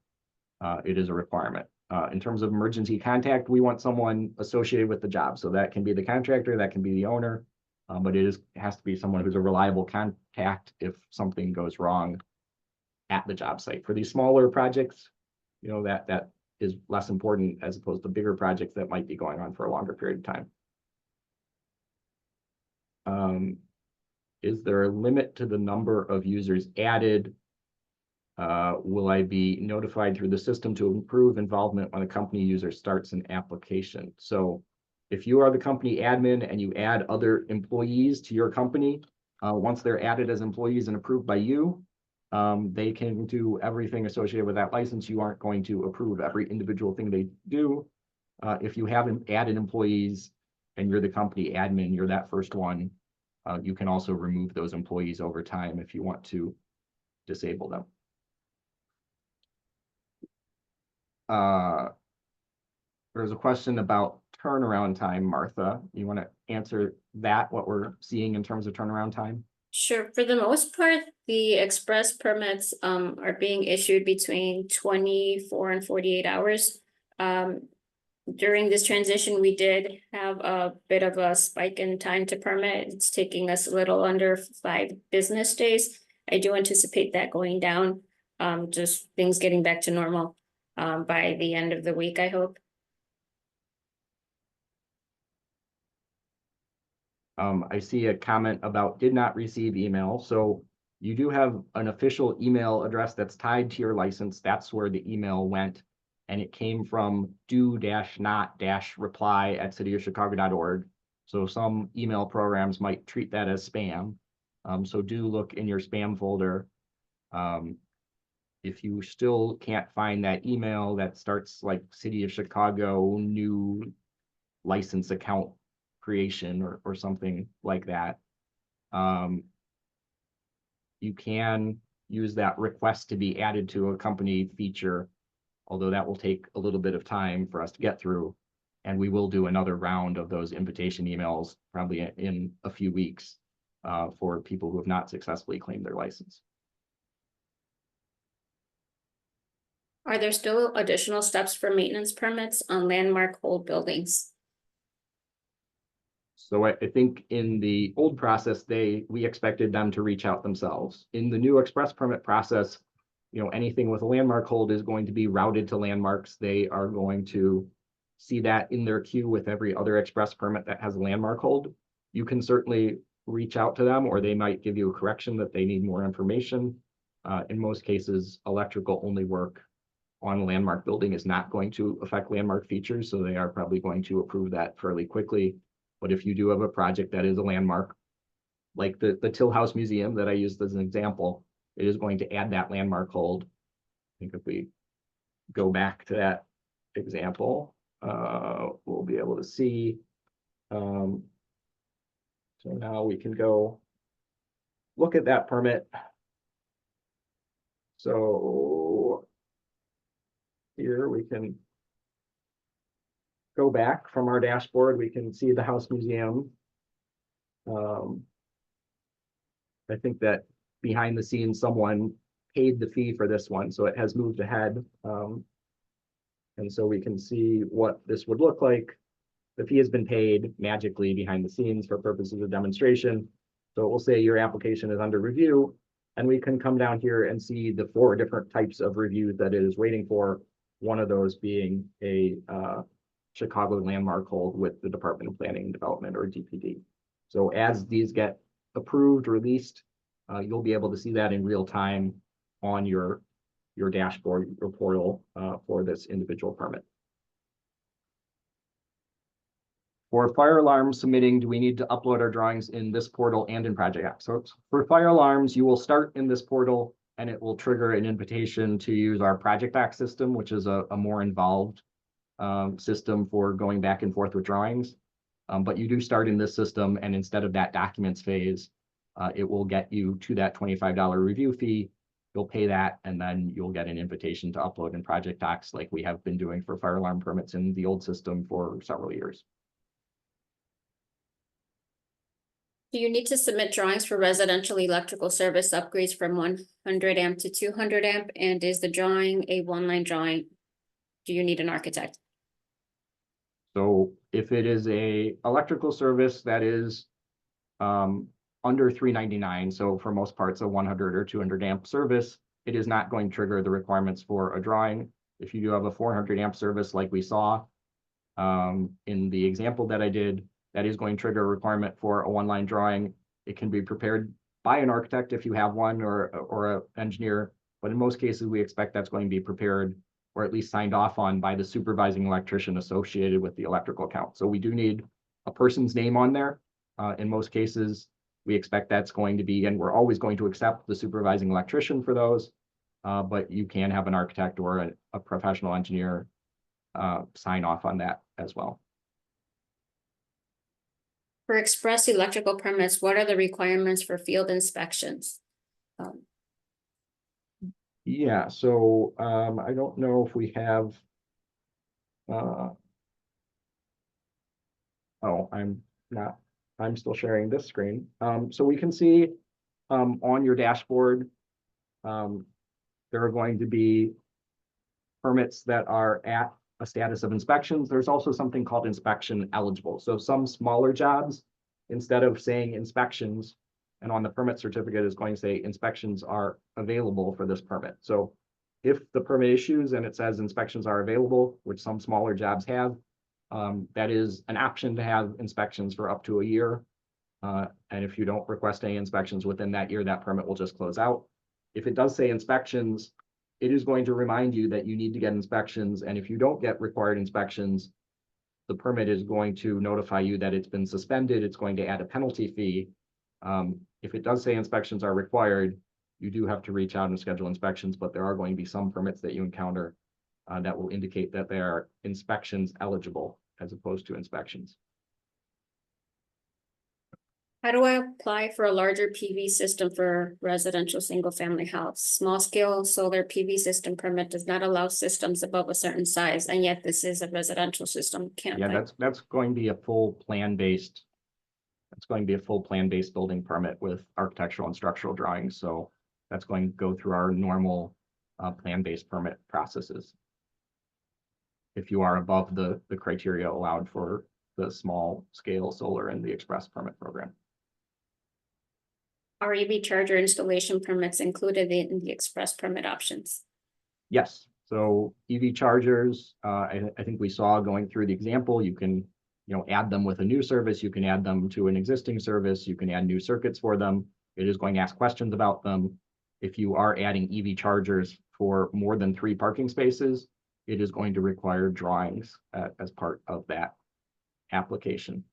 It is a requirement. In terms of emergency contact, we want someone associated with the job. So that can be the contractor, that can be the owner, but it has to be someone who's a reliable contact if something goes wrong at the job site. For these smaller projects, that is less important as opposed to bigger projects that might be going on for a longer period of time. Is there a limit to the number of users added? Will I be notified through the system to improve involvement when a company user starts an application? So if you are the company admin and you add other employees to your company, once they're added as employees and approved by you, they can do everything associated with that license. You aren't going to approve every individual thing they do. If you haven't added employees and you're the company admin, you're that first one, you can also remove those employees over time if you want to disable them. There's a question about turnaround time, Martha. You want to answer that, what we're seeing in terms of turnaround time? Sure. For the most part, the express permits are being issued between 24 and 48 hours. During this transition, we did have a bit of a spike in time to permit. It's taking us a little under 5 business days. I do anticipate that going down, just things getting back to normal by the end of the week, I hope. I see a comment about did not receive email. So you do have an official email address that's tied to your license. That's where the email went. And it came from do-not-reply@cityofchicago.org. So some email programs might treat that as spam. So do look in your spam folder. If you still can't find that email that starts like City of Chicago new license account creation or something like that, you can use that request to be added to a company feature, although that will take a little bit of time for us to get through. And we will do another round of those invitation emails probably in a few weeks for people who have not successfully claimed their license. Are there still additional steps for maintenance permits on landmark old buildings? So I think in the old process, we expected them to reach out themselves. In the new express permit process, anything with a landmark hold is going to be routed to landmarks. They are going to see that in their queue with every other express permit that has a landmark hold. You can certainly reach out to them, or they might give you a correction that they need more information. In most cases, electrical only work on a landmark building is not going to affect landmark features, so they are probably going to approve that fairly quickly. But if you do have a project that is a landmark, like the Till House Museum that I used as an example, it is going to add that landmark hold. I think if we go back to that example, we'll be able to see. So now we can go look at that permit. So here we can go back from our dashboard. We can see the House Museum. I think that behind the scenes, someone paid the fee for this one, so it has moved ahead. And so we can see what this would look like. The fee has been paid magically behind the scenes for purposes of demonstration. So it will say your application is under review, and we can come down here and see the 4 different types of reviews that it is waiting for. One of those being a Chicago landmark hold with the Department of Planning and Development, or DPD. So as these get approved, released, you'll be able to see that in real time on your dashboard, your portal for this individual permit. For fire alarm submitting, do we need to upload our drawings in this portal and in Project App? So for fire alarms, you will start in this portal and it will trigger an invitation to use our Project App system, which is a more involved system for going back and forth with drawings. But you do start in this system, and instead of that documents phase, it will get you to that $25 review fee. You'll pay that, and then you'll get an invitation to upload in Project Docs like we have been doing for fire alarm permits in the old system for several years. Do you need to submit drawings for residential electrical service upgrades from 100 amp to 200 amp? And is the drawing a one-line drawing? Do you need an architect? So if it is a electrical service that is under $399, so for most parts a 100 or 200 amp service, it is not going to trigger the requirements for a drawing. If you do have a 400 amp service like we saw in the example that I did, that is going to trigger a requirement for a one-line drawing. It can be prepared by an architect if you have one, or an engineer, but in most cases we expect that's going to be prepared or at least signed off on by the supervising electrician associated with the electrical account. So we do need a person's name on there. In most cases, we expect that's going to be, and we're always going to accept the supervising electrician for those, but you can have an architect or a professional engineer sign off on that as well. For express electrical permits, what are the requirements for field inspections? Yeah, so I don't know if we have. Oh, I'm still sharing this screen. So we can see on your dashboard, there are going to be permits that are at a status of inspections. There's also something called inspection eligible. So some smaller jobs, instead of saying inspections, and on the permit certificate is going to say inspections are available for this permit. So if the permit issues and it says inspections are available, which some smaller jobs have, that is an option to have inspections for up to a year. And if you don't request any inspections within that year, that permit will just close out. If it does say inspections, it is going to remind you that you need to get inspections. And if you don't get required inspections, the permit is going to notify you that it's been suspended. It's going to add a penalty fee. If it does say inspections are required, you do have to reach out and schedule inspections, but there are going to be some permits that you encounter that will indicate that they are inspections eligible as opposed to inspections. How do I apply for a larger PV system for residential single-family house? Small-scale solar PV system permit does not allow systems above a certain size, and yet this is a residential system. Yeah, that's going to be a full plan-based. That's going to be a full plan-based building permit with architectural and structural drawings. So that's going to go through our normal plan-based permit processes. If you are above the criteria allowed for the small-scale solar and the express permit program. Are EV charger installation permits included in the express permit options? Yes, so EV chargers, I think we saw going through the example, you can, add them with a new service, you can add them to an existing service, you can add new circuits for them. It is going to ask questions about them. If you are adding EV chargers for more than 3 parking spaces, it is going to require drawings as part of that application.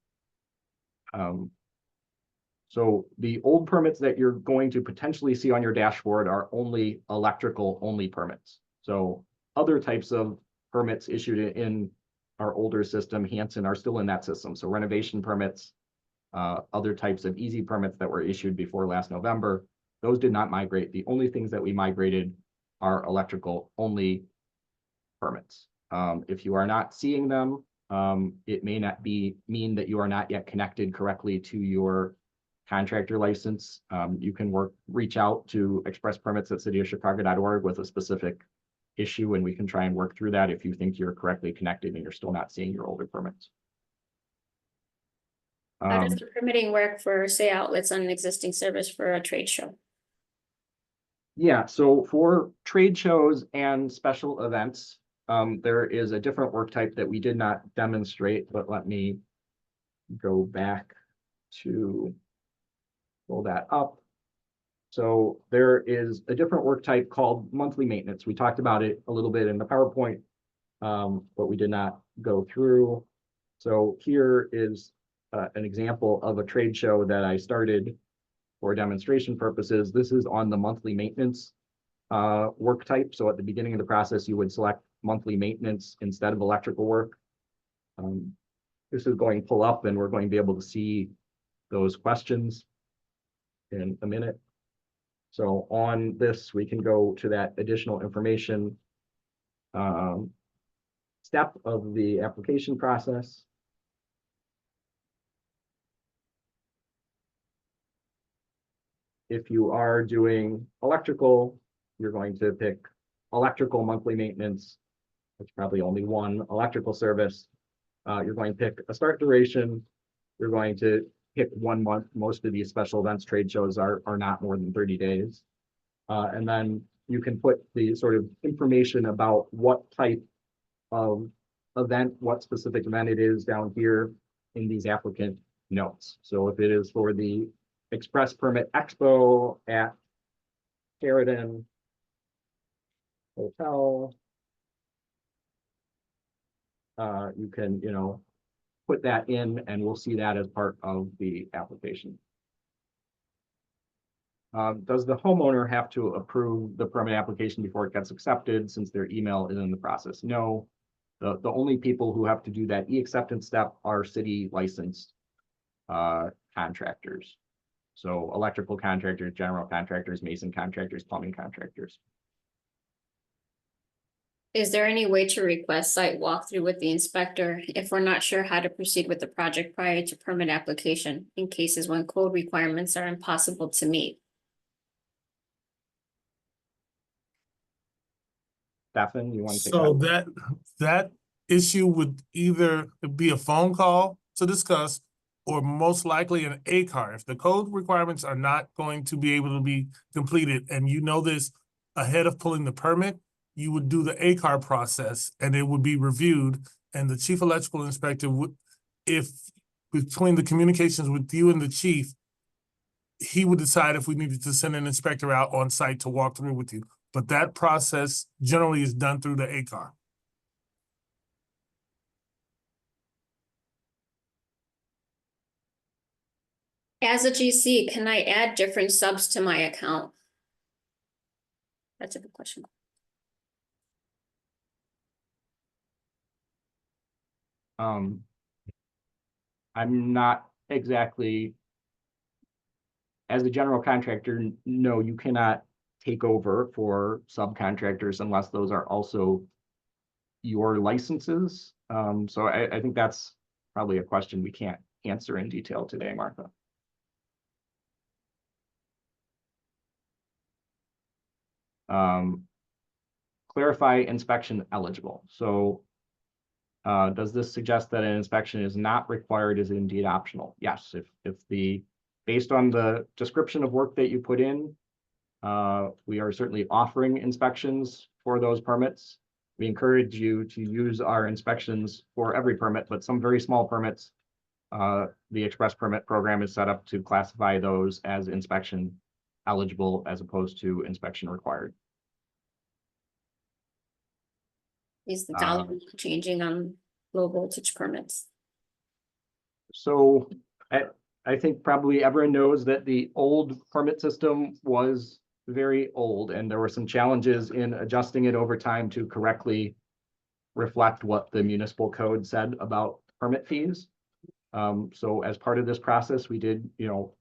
So the old permits that you're going to potentially see on your dashboard are only electrical only permits. So other types of permits issued in our older system, Hanson, are still in that system. So renovation permits, other types of easy permits that were issued before last November, those did not migrate. The only things that we migrated are electrical only permits. If you are not seeing them, it may not mean that you are not yet connected correctly to your contractor license. You can reach out to expresspermits@cityofchicago.org with a specific issue, and we can try and work through that if you think you're correctly connected and you're still not seeing your older permits. How does the permitting work for, say, outlets on an existing service for a trade show? Yeah, so for trade shows and special events, there is a different work type that we did not demonstrate, but let me go back to pull that up. So there is a different work type called monthly maintenance. We talked about it a little bit in the PowerPoint, but we did not go through. So here is an example of a trade show that I started for demonstration purposes. This is on the monthly maintenance work type. So at the beginning of the process, you would select monthly maintenance instead of electrical work. This is going to pull up, and we're going to be able to see those questions in a minute. So on this, we can go to that additional information step of the application process. If you are doing electrical, you're going to pick electrical monthly maintenance. There's probably only one electrical service. You're going to pick a start duration. You're going to pick 1 month. Most of these special events trade shows are not more than 30 days. And then you can put the sort of information about what type of event, what specific event it is down here in these applicant notes. So if it is for the Express Permit Expo at Sheridan Hotel, you can, put that in, and we'll see that as part of the application. Does the homeowner have to approve the permit application before it gets accepted, since their email is in the process? No. The only people who have to do that e-acceptance step are city licensed contractors. So electrical contractors, general contractors, mason contractors, plumbing contractors. Is there any way to request site walkthrough with the inspector if we're not sure how to proceed with the project prior to permit application in cases when code requirements are impossible to meet? Stefan, you want to take So that? that issue would either be a phone call to discuss, or most likely an ACAR. If the code requirements are not going to be able to be completed, and you know this ahead of pulling the permit, you would do the ACAR process, and it would be reviewed, and the chief electrical inspector would, if between the communications with you and the chief, he would decide if we needed to send an inspector out on site to walk through with you. But that process generally is done through the ACAR. As a GC, can I add different subs to my account? That's a good question. I'm not exactly, as a general contractor, no, you cannot take over for subcontractors unless those are also your licenses. So I think that's probably a question we can't answer in detail today, Martha. Clarify inspection eligible. So does this suggest that an inspection is not required, is indeed optional? Yes, if the based on the description of work that you put in, we are certainly offering inspections for those permits. We encourage you to use our inspections for every permit, but some very small permits, the express permit program is set up to classify those as inspection eligible as opposed to inspection required. Is the dollar changing on low voltage permits? So I think probably everyone knows that the old permit system was very old, and there were some challenges in adjusting it over time to correctly reflect what the municipal code said about permit fees. So as part of this process, we did,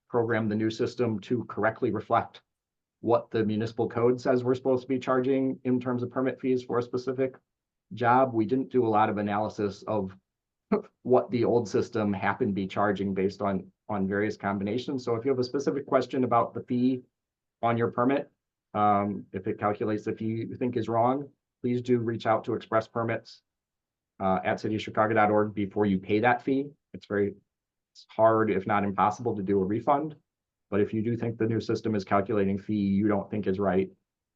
program the new system to correctly reflect what the municipal code says we're supposed to be charging in terms of permit fees for a specific job. We didn't do a lot of analysis of what the old system happened to be charging based on various combinations. So if you have a specific question about the fee on your permit, if it calculates the fee you think is wrong, please do reach out to Express Permits at cityofchicago.org before you pay that fee. It's hard, if not impossible, to do a refund. But if you do think the new system is calculating fee you don't think is right,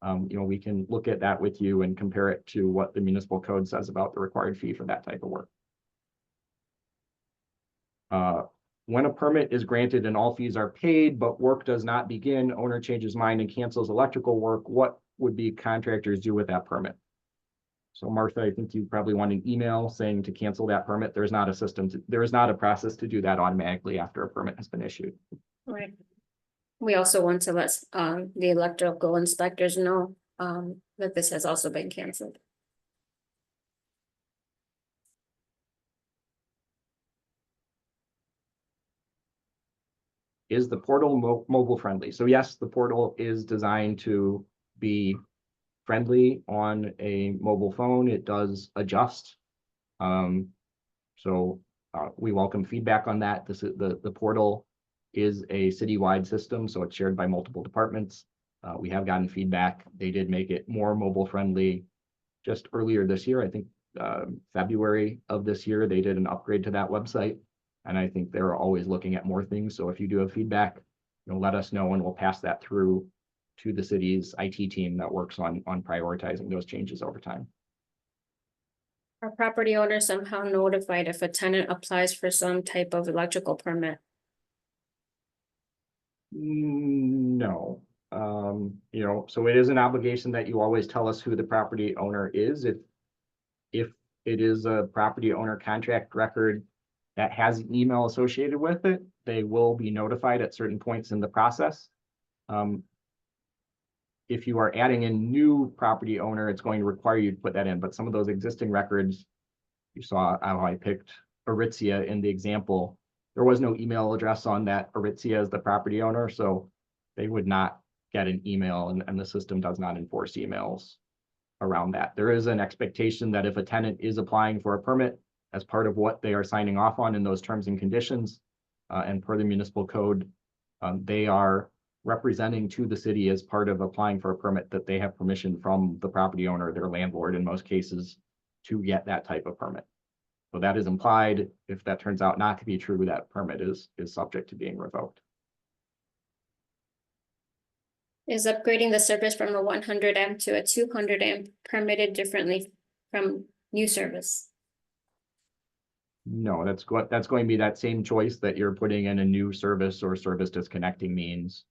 we can look at that with you and compare it to what the municipal code says about the required fee for that type of work. When a permit is granted and all fees are paid, but work does not begin, owner changes mind and cancels electrical work, what would the contractors do with that permit? So Martha, I think you probably want an email saying to cancel that permit. There is not a process to do that automatically after a permit has been issued. Right. We also want to let the electrical inspectors know that this has also been canceled. Is the portal mobile friendly? So yes, the portal is designed to be friendly on a mobile phone. It does adjust. We welcome feedback on that. The portal is a citywide system, so it's shared by multiple departments. We have gotten feedback. They did make it more mobile friendly just earlier this year. I think February of this year, they did an upgrade to that website. And I think they're always looking at more things. So if you do have feedback, let us know and we'll pass that through to the city's IT team that works on prioritizing those changes over time. Are property owners somehow notified if a tenant applies for some type of electrical permit? No. So it is an obligation that you always tell us who the property owner is. If it is a property owner contract record that has an email associated with it, they will be notified at certain points in the process. If you are adding a new property owner, it's going to require you to put that in. But some of those existing records, you saw how I picked Aritzia in the example. There was no email address on that Aritzia as the property owner, so they would not get an email, and the system does not enforce emails around that. There is an expectation that if a tenant is applying for a permit, as part of what they are signing off on in those terms and conditions, and per the municipal code, they are representing to the city as part of applying for a permit that they have permission from the property owner, their landlord in most cases, to get that type of permit. So that is implied. If that turns out not to be true, that permit is subject to being revoked. Is upgrading the service from a 100 amp to a 200 amp permitted differently from new service? No, that's going to be that same choice that you're putting in a new service or service disconnecting means.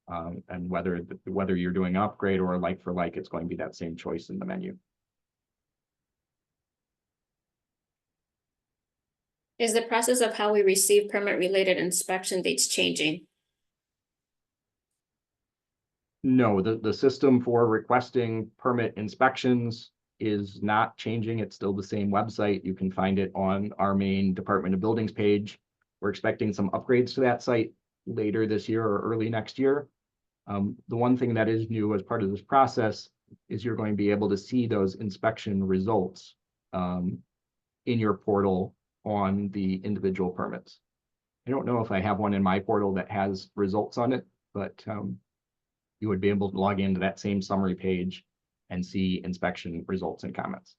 And whether you're doing an upgrade or a like for like, it's going to be that same choice in the menu. Is the process of how we receive permit related inspection dates changing? No, the system for requesting permit inspections is not changing. It's still the same website. You can find it on our main Department of Buildings page. We're expecting some upgrades to that site later this year or early next year. The one thing that is new as part of this process is you're going to be able to see those inspection results in your portal on the individual permits. I don't know if I have one in my portal that has results on it, but you would be able to log into that same summary page and see inspection results and comments.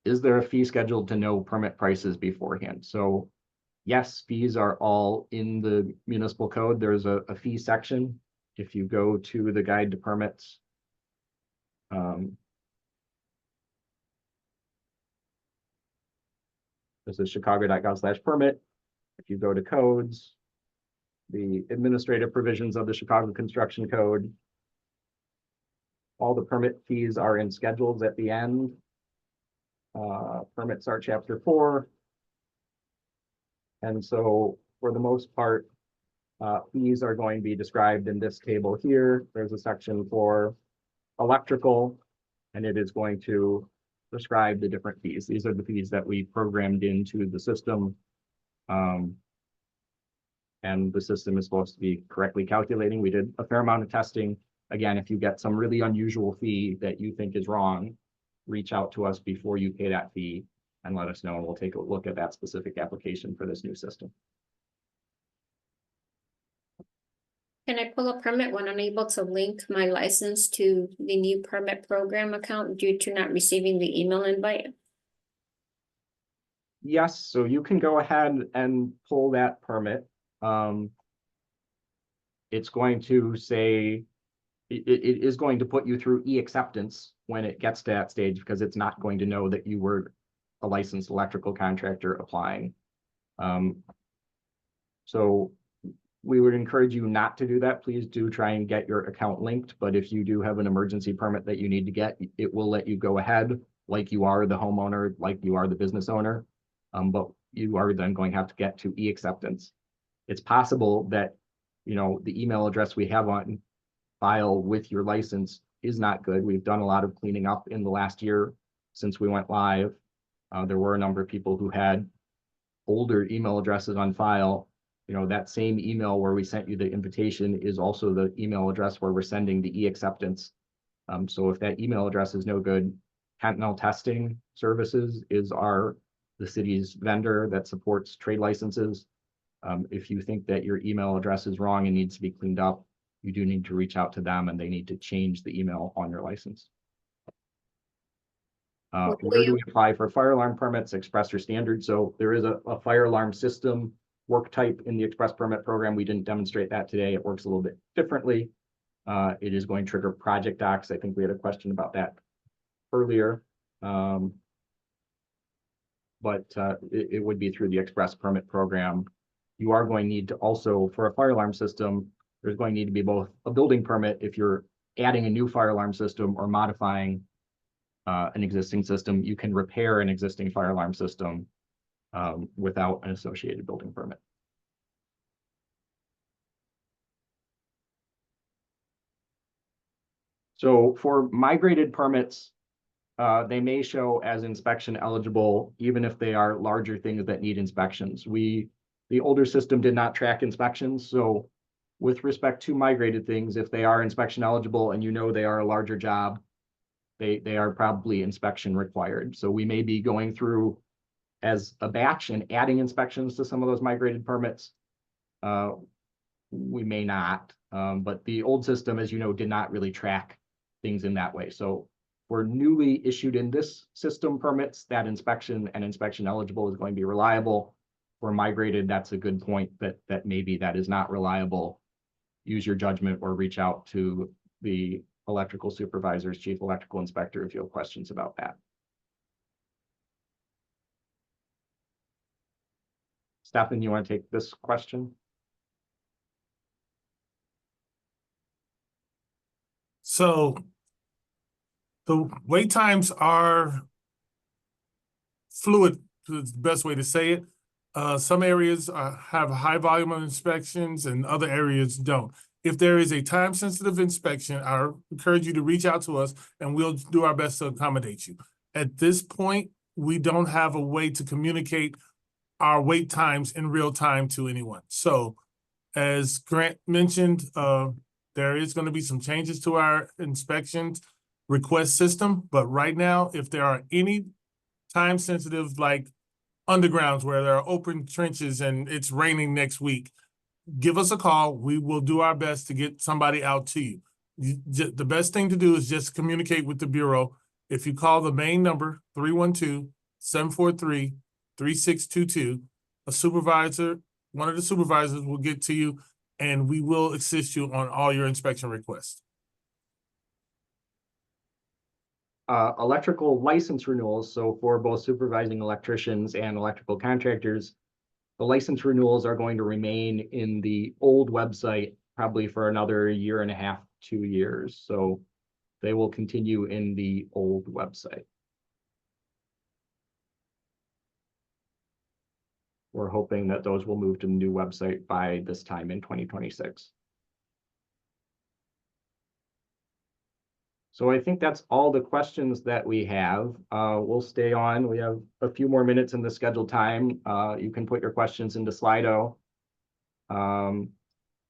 Is there a fee scheduled to know permit prices beforehand? So Yes, fees are all in the municipal code. There's a fee section. If you go to the guide to permits. This is chicago.gov/permit. If you go to codes, the administrative provisions of the Chicago Construction Code, all the permit fees are in schedules at the end. Permits are chapter 4. And so for the most part, fees are going to be described in this table here. There's a section for electrical, and it is going to describe the different fees. These are the fees that we programmed into the system. And the system is supposed to be correctly calculating. We did a fair amount of testing. Again, if you get some really unusual fee that you think is wrong, reach out to us before you pay that fee and let us know, and we'll take a look at that specific application for this new system. Can I pull a permit when unable to link my license to the new permit program account due to not receiving the email invite? Yes, so you can go ahead and pull that permit. It's going to say, it is going to put you through e-acceptance when it gets to that stage, because it's not going to know that you were a licensed electrical contractor applying. So we would encourage you not to do that. Please do try and get your account linked, but if you do have an emergency permit that you need to get, it will let you go ahead like you are the homeowner, like you are the business owner. But you are then going to have to get to e-acceptance. It's possible that, you know, the email address we have on file with your license is not good. We've done a lot of cleaning up in the last year since we went live. There were a number of people who had older email addresses on file. You know, that same email where we sent you the invitation is also the email address where we're sending the e-acceptance. So if that email address is no good, Continental Testing Services is the city's vendor that supports trade licenses. If you think that your email address is wrong and needs to be cleaned up, you do need to reach out to them, and they need to change the email on your license. Where do we apply for fire alarm permits, express or standard? So there is a fire alarm system work type in the express permit program. We didn't demonstrate that today. It works a little bit differently. It is going to trigger project docs. I think we had a question about that earlier. But it would be through the express permit program. You are going to need to also, for a fire alarm system, there's going to need to be both a building permit if you're adding a new fire alarm system or modifying an existing system. You can repair an existing fire alarm system without an associated building permit. So for migrated permits, they may show as inspection eligible, even if they are larger things that need inspections. The older system did not track inspections. So with respect to migrated things, if they are inspection eligible and you know they are a larger job, they are probably inspection required. So we may be going through as a batch and adding inspections to some of those migrated permits. We may not, but the old system, as you know, did not really track things in that way. So for newly issued in this system permits, that inspection and inspection eligible is going to be reliable. For migrated, that's a good point that maybe that is not reliable. Use your judgment or reach out to the electrical supervisors, chief electrical inspector, if you have questions about that. Stefan, you want to take this question? So the wait times are fluid, is the best way to say it. Some areas have a high volume of inspections and other areas don't. If there is a time-sensitive inspection, I encourage you to reach out to us and we'll do our best to accommodate you. At this point, we don't have a way to communicate our wait times in real time to anyone. So as Grant mentioned, there is going to be some changes to our inspections request system, but right now, if there are any time-sensitive, like undergrounds where there are open trenches and it's raining next week, give us a call. We will do our best to get somebody out to you. The best thing to do is just communicate with the Bureau. If you call the main number, 312-743-3622, a supervisor, one of the supervisors will get to you, and we will assist you on all your inspection requests. Electrical license renewals, so for both supervising electricians and electrical contractors, the license renewals are going to remain in the old website probably for another 1.5 to 2 years. So they will continue in the old website. We're hoping that those will move to the new website by this time in 2026. So I think that's all the questions that we have. We'll stay on. We have a few more minutes in the scheduled time. You can put your questions into Slido.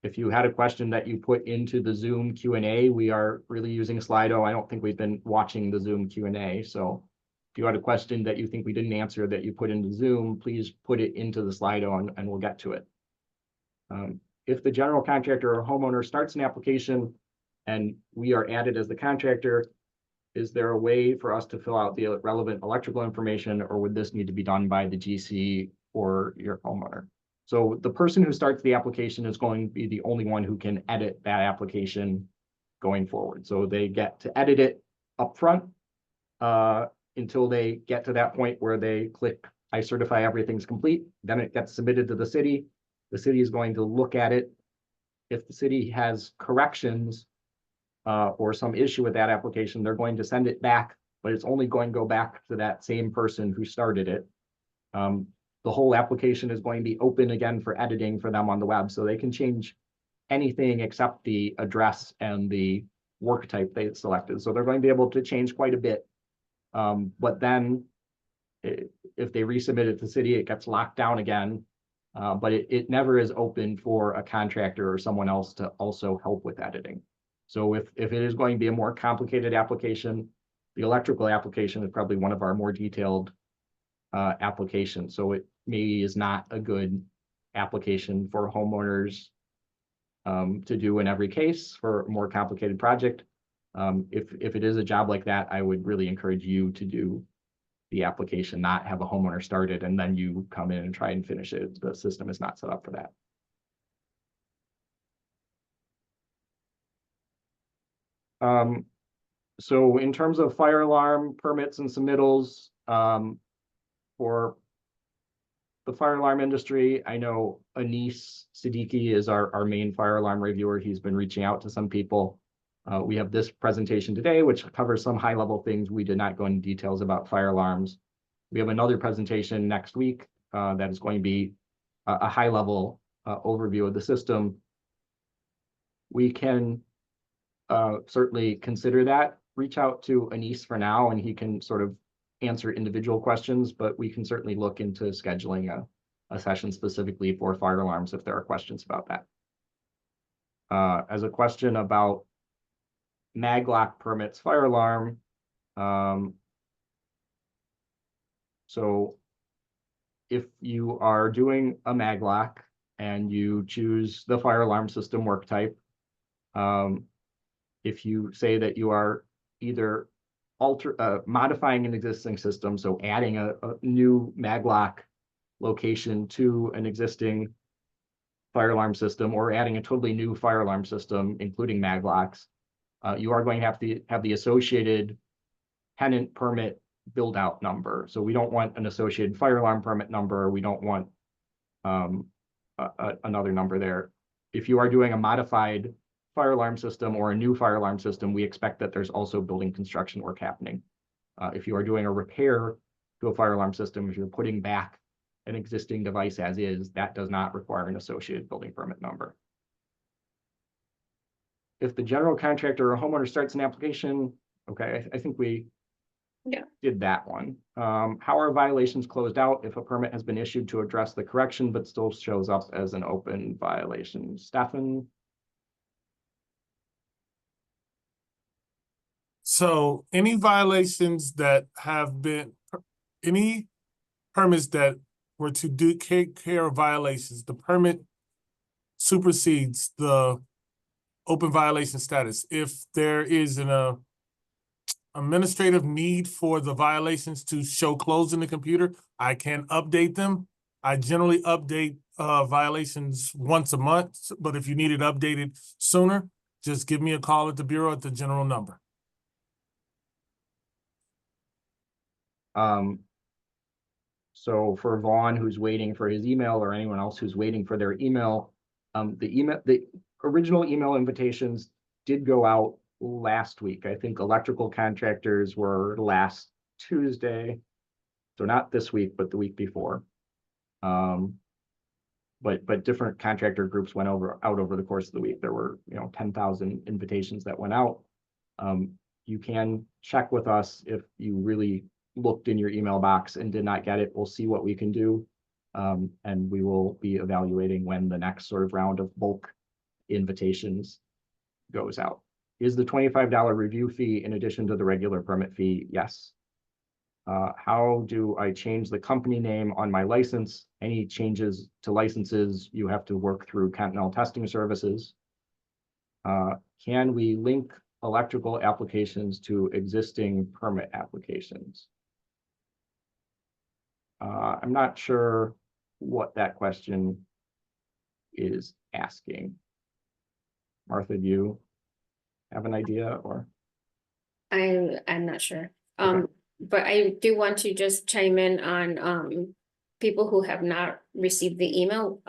If you had a question that you put into the Zoom Q&A, we are really using Slido. I don't think we've been watching the Zoom Q&A. So if you had a question that you think we didn't answer that you put into Zoom, please put it into the Slido and we'll get to it. If the general contractor or homeowner starts an application and we are added as the contractor, is there a way for us to fill out the relevant electrical information, or would this need to be done by the GC or your homeowner? So the person who starts the application is going to be the only one who can edit that application going forward. So they get to edit it up front until they get to that point where they click, I certify everything's complete. Then it gets submitted to the city. The city is going to look at it. If the city has corrections or some issue with that application, they're going to send it back, but it's only going to go back to that same person who started it. The whole application is going to be open again for editing for them on the web, so they can change anything except the address and the work type they selected. So they're going to be able to change quite a bit. But then if they resubmit it to the city, it gets locked down again. But it never is open for a contractor or someone else to also help with editing. So if it is going to be a more complicated application, the electrical application is probably one of our more detailed applications. So it maybe is not a good application for homeowners to do in every case for a more complicated project. If it is a job like that, I would really encourage you to do the application, not have a homeowner start it and then you come in and try and finish it. The system is not set up for that. So in terms of fire alarm permits and submittals, for the fire alarm industry, I know Anis Siddiqui is our main fire alarm reviewer. He's been reaching out to some people. We have this presentation today, which covers some high level things. We did not go into details about fire alarms. We have another presentation next week that is going to be a high level overview of the system. We can certainly consider that. Reach out to Anis for now, and he can sort of answer individual questions, but we can certainly look into scheduling a session specifically for fire alarms if there are questions about that. As a question about maglock permits, fire alarm. So if you are doing a maglock and you choose the fire alarm system work type, if you say that you are either modifying an existing system, so adding a new maglock location to an existing fire alarm system, or adding a totally new fire alarm system, including maglocks, you are going to have the associated tenant permit build out number. So we don't want an associated fire alarm permit number. We don't want another number there. If you are doing a modified fire alarm system or a new fire alarm system, we expect that there's also building construction work happening. If you are doing a repair to a fire alarm system, if you're putting back an existing device as is, that does not require an associated building permit number. If the general contractor or homeowner starts an application, okay, I think we did that one. How are violations closed out if a permit has been issued to address the correction but still shows up as an open violation? Stefan? So any violations that have been, any permits that were to take care of violations, the permit supersedes the open violation status. If there is an administrative need for the violations to show closed in the computer, I can update them I generally update violations once a month, but if you need it updated sooner, just give me a call at the Bureau at the general number. So for Vaughn, who's waiting for his email, or anyone else who's waiting for their email, the original email invitations did go out last week. I think electrical contractors were last Tuesday. So not this week, but the week before. But different contractor groups went out over the course of the week. There were, 10,000 invitations that went out. You can check with us if you really looked in your email box and did not get it. We'll see what we can do. And we will be evaluating when the next sort of round of bulk invitations goes out. Is the $25 review fee in addition to the regular permit fee? Yes. How do I change the company name on my license? Any changes to licenses, you have to work through Continental Testing Services. Can we link electrical applications to existing permit applications? I'm not sure what that question is asking. Martha, do you have an idea, or? I'm not sure. Okay. But I do want to just chime in on people who have not received the email.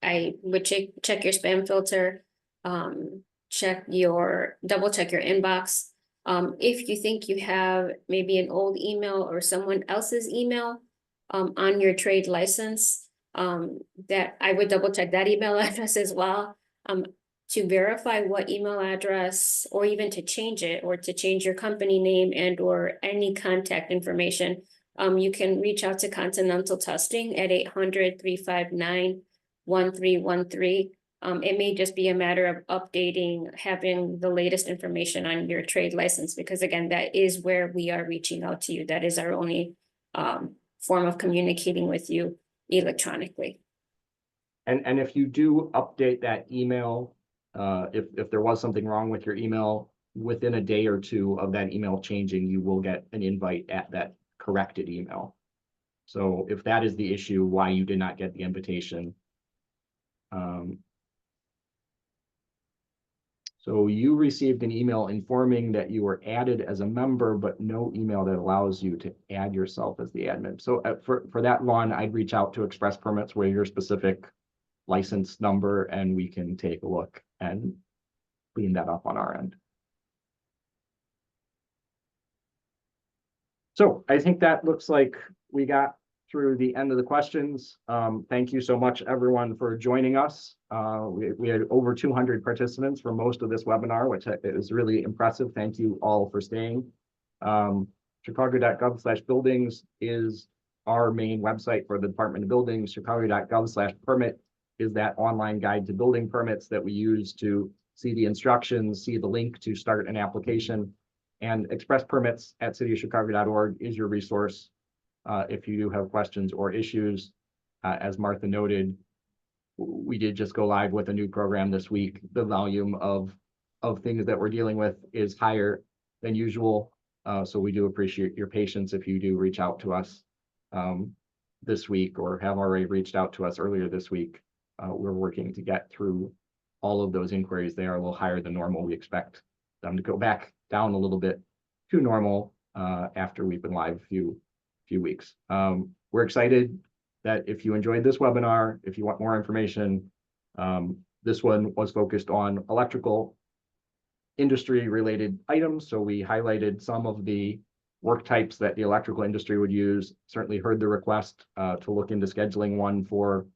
I would check your spam filter, double check your inbox. If you think you have maybe an old email or someone else's email on your trade license, that I would double check that email address as well. To verify what email address, or even to change it, or to change your company name and or any contact information, you can reach out to Continental Testing at 800-359-1313. It may just be a matter of updating, having the latest information on your trade license, because again, that is where we are reaching out to you. That is our only form of communicating with you electronically. And if you do update that email, if there was something wrong with your email, within a day or two of that email changing, you will get an invite at that corrected email. So if that is the issue, why you did not get the invitation. So you received an email informing that you were added as a member, but no email that allows you to add yourself as the admin. So for that one, I'd reach out to Express Permits where your specific license number, and we can take a look and clean that up on our end. So I think that looks like we got through the end of the questions. Thank you so much, everyone, for joining us. We had over 200 participants for most of this webinar, which is really impressive. Thank you all for staying. Chicago.gov/buildings is our main website for the Department of Buildings. Chicago.gov/permit is that online guide to building permits that we use to see the instructions, see the link to start an application. And Express Permits at cityofchicago.org is your resource if you do have questions or issues. As Martha noted, we did just go live with a new program this week. The volume of things that we're dealing with is higher than usual. So we do appreciate your patience if you do reach out to us this week, or have already reached out to us earlier this week. We're working to get through all of those inquiries. They are a little higher than normal. We expect them to go back down a little bit to normal after we've been live a few weeks. We're excited that if you enjoyed this webinar, if you want more information, this one was focused on electrical industry related items. So we highlighted some of the work types that the electrical industry would use. Certainly heard the request to look into scheduling one for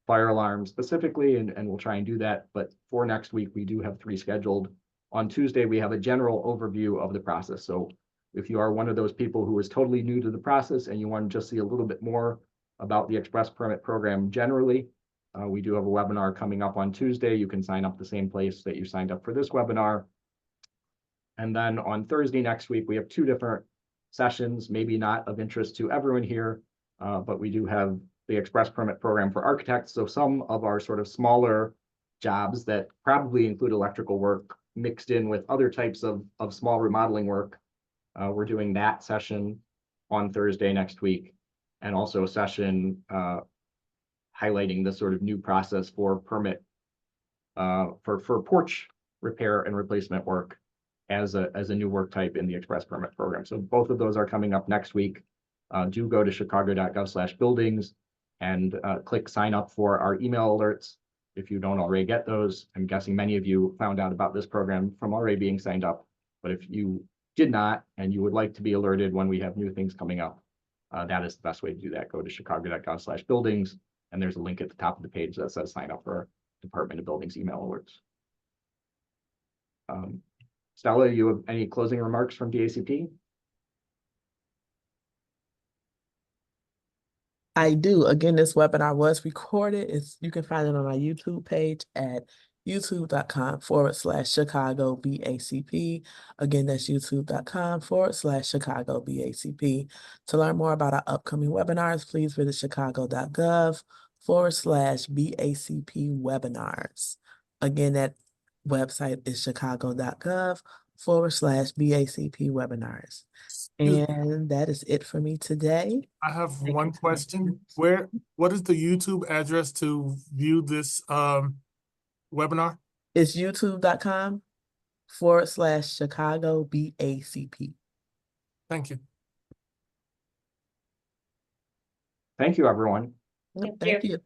fire alarms specifically, and we'll try and do that. But for next week, we do have 3 scheduled. On Tuesday, we have a general overview of the process. So if you are one of those people who is totally new to the process and you want to just see a little bit more about the Express Permit program generally, we do have a webinar coming up on Tuesday. You can sign up the same place that you signed up for this webinar. And then on Thursday next week, we have 2 different sessions, maybe not of interest to everyone here, but we do have the Express Permit program for architects. So some of our sort of smaller jobs that probably include electrical work mixed in with other types of small remodeling work. We're doing that session on Thursday next week, and also a session highlighting the sort of new process for permit for porch repair and replacement work as a new work type in the express permit program. So both of those are coming up next week. Do go to chicago.gov/buildings and click sign up for our email alerts if you don't already get those. I'm guessing many of you found out about this program from already being signed up, but if you did not and you would like to be alerted when we have new things coming up, that is the best way to do that. Go to chicago.gov/buildings, and there's a link at the top of the page that says sign up for Department of Buildings email alerts. Stella, you have any closing remarks from DACP? I do. Again, this webinar was recorded. You can find it on our YouTube page at youtube.com/Chicago BACP. Again, that's youtube.com/Chicago BACP. To learn more about our upcoming webinars, please visit chicago.gov/BACP webinars. Again, that website is chicago.gov/BACP webinars. And that is it for me today. I have Thank one you. question. What is the YouTube address to view this webinar? It's youtube.com/Chicago BACP. Thank you. Thank you, everyone. Thank you.